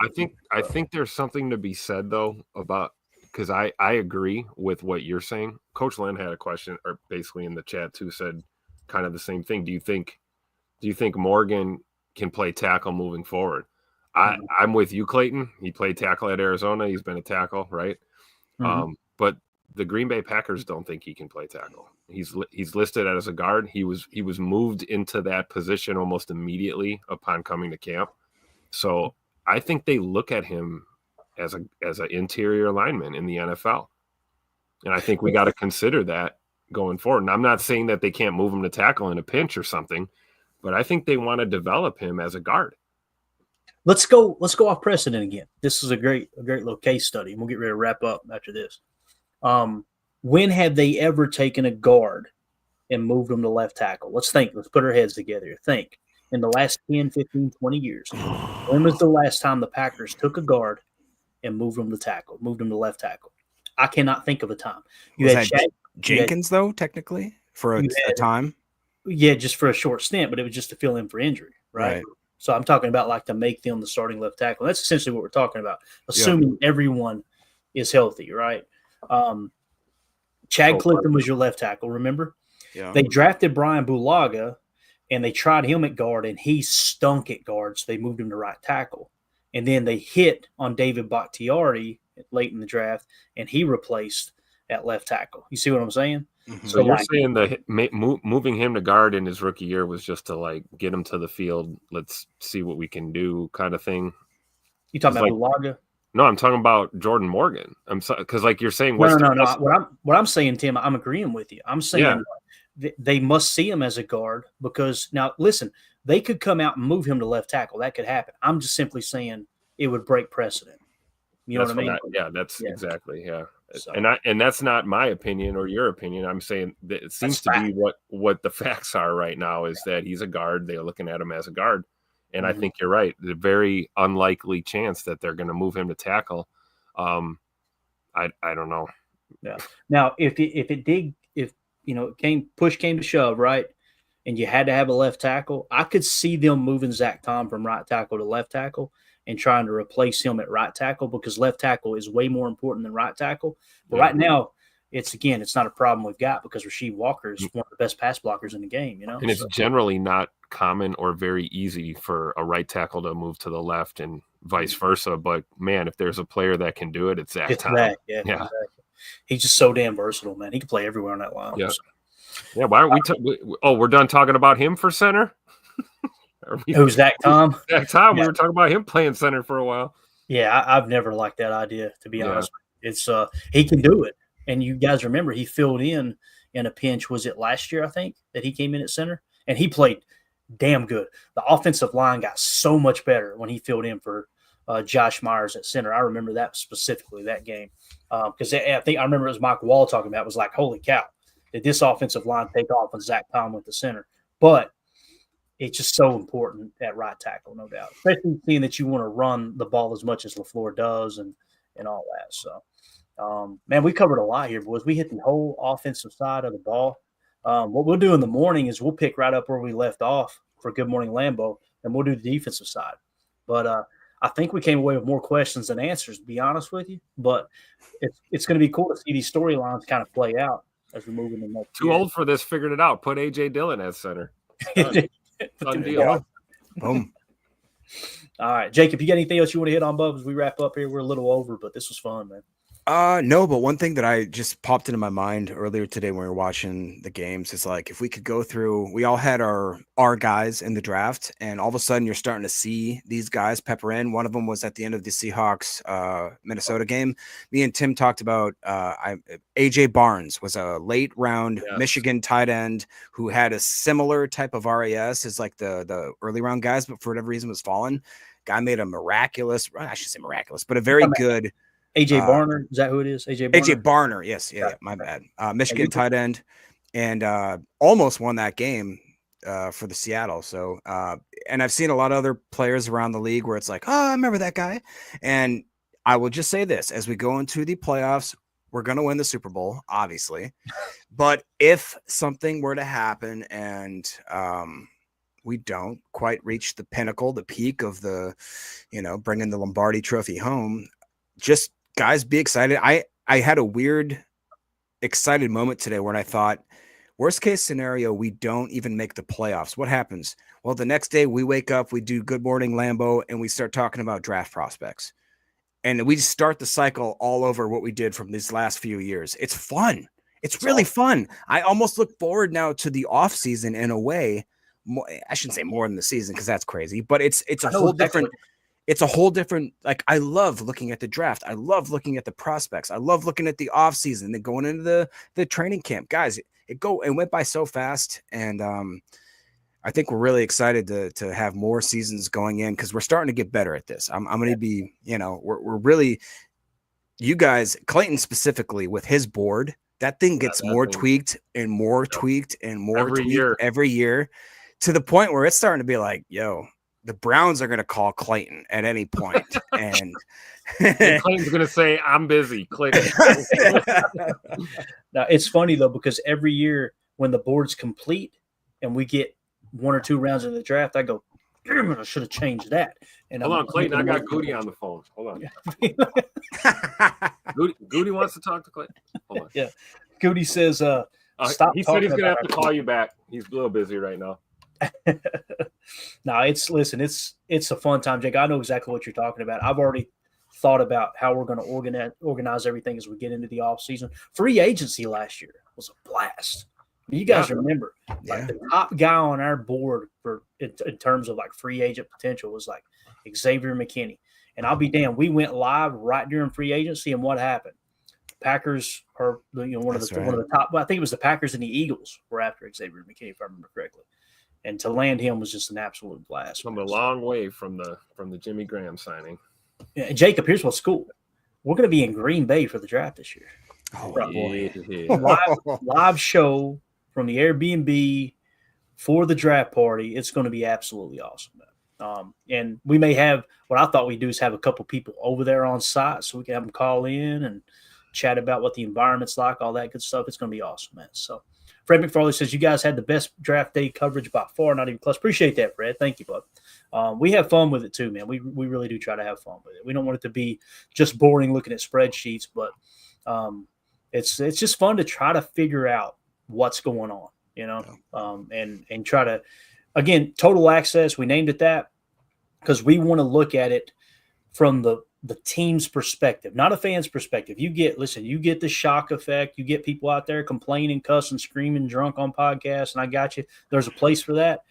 I think there's something to be said, though, about because I agree with what you're saying. Coach Lynn had a question, or basically in the chat too, said kind of the same thing. Do you think Morgan can play tackle moving forward? I'm with you, Clayton. He played tackle at Arizona. He's been a tackle, right? Mm-hmm. But the Green Bay Packers don't think he can play tackle. He's listed as a guard. He was moved into that position almost immediately upon coming to camp. So I think they look at him as an interior lineman in the NFL. And I think we got to consider that going forward. And I'm not saying that they can't move him to tackle in a pinch or something, but I think they want to develop him as a guard. Let's go off precedent again. This is a great little case study. We'll get ready to wrap up after this. When have they ever taken a guard and moved them to left tackle? Let's think. Let's put our heads together. Think. In the last 10, 15, 20 years, when was the last time the Packers took a guard and moved them to tackle, moved them to left tackle? I cannot think of a time. Jenkins, though, technically, for a time? Yeah, just for a short stint, but it was just to fill in for injury, right? So I'm talking about like to make them the starting left tackle. That's essentially what we're talking about, assuming everyone is healthy, right? Chad Clifton was your left tackle, remember? Yeah. They drafted Brian Bulaga, and they tried him at guard, and he stunk at guard, so they moved him to right tackle. And then they hit on David Bakhtiari late in the draft, and he replaced at left tackle. You see what I'm saying? Mm-hmm. So you're saying that moving him to guard in his rookie year was just to like get him to the field, let's see what we can do kind of thing? You talking about Bulaga? No, I'm talking about Jordan Morgan. Because like you're saying, no. What I'm saying, Tim, I'm agreeing with you. I'm saying they must see him as a guard because now listen, they could come out and move him to left tackle. That could happen. I'm just simply saying it would break precedent. You know what I mean? That's exactly. So. And that's not my opinion or your opinion. I'm saying that it seems to be what the facts are right now is that he's a guard. They're looking at him as a guard. And I think you're right. The very unlikely chance that they're going to move him to tackle. I don't know. Yeah. Now, if push came to shove, right, and you had to have a left tackle, I could see them moving Zach Tom from right tackle to left tackle, and trying to replace him at right tackle because left tackle is way more important than right tackle. But right now, it's not a problem we've got because Rasheed Walker is one of the best pass blockers in the game, And it's generally not common or very easy for a right tackle to move to the left and vice versa. But man, if there's a player that can do it, it's Zach Tom. Yeah. Exactly. He's just so damn versatile, man. He can play everywhere on that line. Yeah. Yeah. Why aren't we? We're done talking about him for center. Who's Zach Tom? Zach Tom. We were talking about him playing center for a while. Yeah, I've never liked that idea, to be honest. It's he can do it. And you guys remember he filled in a pinch. Was it last year, I think, that he came in at center? And he played damn good. The offensive line got so much better when he filled in for Josh Myers at center. I remember that specifically, that game. Because I remember it was Mike Wall talking about it, was like, holy cow, did this offensive line take off when Zach Tom went to center? But it's just so important at right tackle, no doubt. Especially seeing that you want to run the ball as much as LaFleur does and all that. So, man, we covered a lot here, boys. We hit the whole offensive side of the ball. What we'll do in the morning is we'll pick right up where we left off for Good Morning Lambeau, and we'll do the defensive side. But I think we came away with more questions than answers, to be honest with you. But it's going to be cool to see these storylines kind of play out as we move into the next year. Too old for this. Figured it out. Put A.J. Dillon at center. Done deal. Yeah. Boom. All right, Jacob, you got anything else you want to hit on, Bub, as we wrap up here? We're a little over, but this was fun, man. No, but one thing that I just popped into my mind earlier today when we were watching the games is like, if we could go through, we all had our guys in the draft, and all of a sudden you're starting to see these guys pepper in. One of them was at the end of the Seahawks Minnesota game. Me and Tim talked about AJ Barnes was a late round Michigan tight end who had a similar type of RAS as like the early round guys, but for whatever reason was fallen. Guy made a miraculous, I should say miraculous, but a very good AJ Barner, is that who it is? AJ Barner, yes, yeah, my bad. Michigan tight end, and almost won that game for the Seattle. So, and I've seen a lot of other players around the league where it's like, oh, I remember that guy. And I will just say this: as we go into the playoffs, we're going to win the Super Bowl, obviously. But if something were to happen and we don't quite reach the pinnacle, the peak of the, bringing the Lombardi Trophy home, just guys, be excited. I had a weird, excited moment today when I thought, worst case scenario, we don't even make the playoffs. What happens? Well, the next day we wake up, we do Good Morning Lambeau, and we start talking about draft prospects. And we just start the cycle all over what we did from these last few years. It's fun. It's really fun. I almost look forward now to the off season in a way. I shouldn't say more than the season because that's crazy, but it's a whole different. It's a whole different, like, I love looking at the draft. I love looking at the prospects. I love looking at the offseason, then going into the training camp. Guys, it went by so fast. And I think we're really excited to have more seasons going in because we're starting to get better at this. I'm going to be, we're really, you guys, Clayton specifically with his board, that thing gets more tweaked and more tweaked and more every year to the point where it's starting to be like, yo, the Browns are going to call Clayton at any point, and Clayton's going to say, "I'm busy." Clayton. Now it's funny though because every year when the board's complete and we get one or two rounds of the draft, I go, "Damn it, I should have changed that." And hold on, Clayton, I got Goody on the phone. Hold on. Goody wants to talk to Clayton. Hold on. Yeah, Goody says, "Stop." He said he's going to have to call you back. He's a little busy right now. No, it's a fun time, Jake. I know exactly what you're talking about. I've already thought about how we're going to organize everything as we get into the off season. Free agency last year was a blast. You guys remember, like the top guy on our board for in terms of like free agent potential was like Xavier McKinney. And I'll be damned, we went live right during free agency, and what happened? Packers are one of the top. Well, I think it was the Packers and the Eagles were after Xavier McKinney, if I remember correctly. And to land him was just an absolute blast. From a long way from the Jimmy Graham signing. Yeah, and Jacob, here's what's cool. We're going to be in Green Bay for the draft this year. Oh, yeah. Live show from the Airbnb for the draft party. It's going to be absolutely awesome. And we may have what I thought we'd do is have a couple people over there on site so we can have them call in and chat about what the environment's like, all that good stuff. It's going to be awesome, man. So Fred McFarley says, you guys had the best draft day coverage by far, not even close. Appreciate that, Fred. Thank you, bud. We have fun with it too, man. We really do try to have fun with it. We don't want it to be just boring looking at spreadsheets, but it's just fun to try to figure out what's going on, and try to, again, total access. We named it that because we want to look at it from the team's perspective, not a fan's perspective. You get the shock effect. You get people out there complaining, cussing, screaming, drunk on podcasts, and I got you. There's a place for that.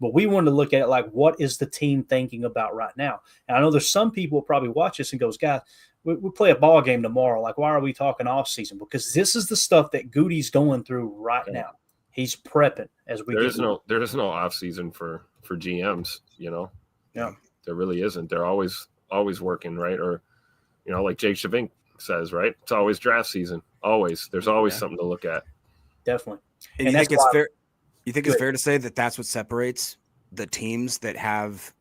But we wanted to look at it like, what is the team thinking about right now? And I know there's some people who probably watch this and goes, guys, we play a ball game tomorrow. Like, why are we talking off season? Because this is the stuff that Goody's going through right now. He's prepping as we get. There is no off season for GMs, Yeah. There really isn't. They're always working, right? Or, like Jake Shavink says, right? It's always draft season. Always. There's always something to look at. Definitely. And you think it's fair? You think it's fair to say that that's what separates the teams that have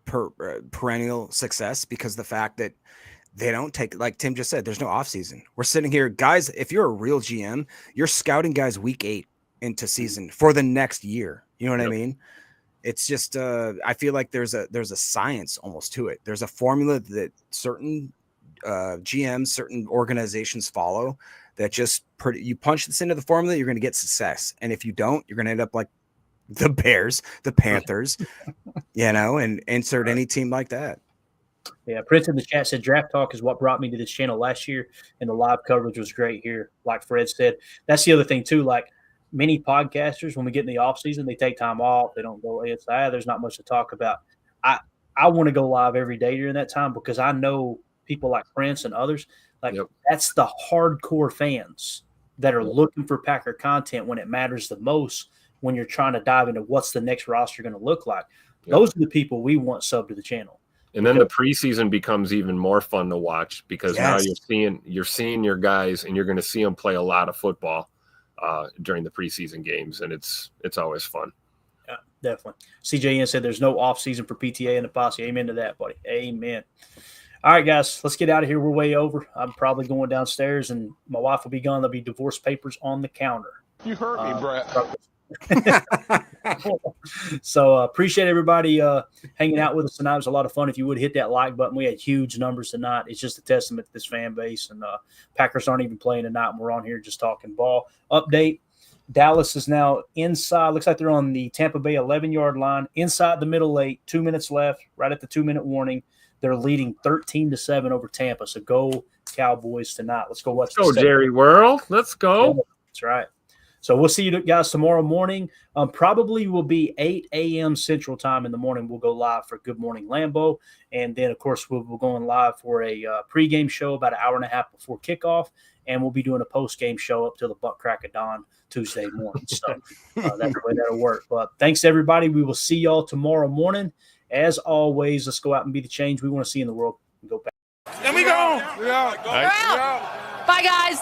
perennial success, because the fact that they don't take, like Tim just said, there's no off season. We're sitting here, guys. If you're a real GM, you're scouting guys week 8 into season for the next year. You know what I mean? It's just I feel like there's a science almost to it. There's a formula that certain GMs, certain organizations follow that just you punch this into the formula, you're going to get success. And if you don't, you're going to end up like the Bears, the Panthers, and insert any team like that. Yeah, Prince in the chat said draft talk is what brought me to this channel last year, and the live coverage was great here. Like Fred said, that's the other thing too. Like many podcasters, when we get in the off season, they take time off. They don't go. There's not much to talk about. I want to go live every day during that time because I know people like Prince and others. Like that's the hardcore fans that are looking for Packer content when it matters the most. When you're trying to dive into what's the next roster going to look like, those are the people we want sub to the channel. And then the preseason becomes even more fun to watch because now you're seeing your guys, and you're going to see them play a lot of football during the preseason games, and it's always fun. Yeah, definitely. CJN said there's no off season for PTA and the posse. Amen to that, buddy. Amen. All right, guys, let's get out of here. We're way over. I'm probably going downstairs, and my wife will be gone. There'll be divorce papers on the counter. You heard me, Brett. So appreciate everybody hanging out with us tonight. It was a lot of fun. If you would hit that like button, we had huge numbers tonight. It's just a testament to this fan base, and Packers aren't even playing tonight, and we're on here just talking ball. Update: Dallas is now inside. Looks like they're on the Tampa Bay 11-yard line, inside the middle 8. 2 minutes left, right at the 2-minute warning. They're leading 13-7 over Tampa. So go Cowboys tonight. Let's go watch. Go Jerry World. Let's go. That's right. So we'll see you guys tomorrow morning. Probably will be 8 a.m. Central Time in the morning. We'll go live for Good Morning Lambeau. And then, of course, we'll be going live for a pregame show about an hour and a half before kickoff. And we'll be doing a postgame show up till the butt crack of dawn Tuesday morning. So that's the way that'll work. But thanks, everybody. We will see y'all tomorrow morning. As always, let's go out and be the change we want to see in the world. Go back. And we go. Bye, guys.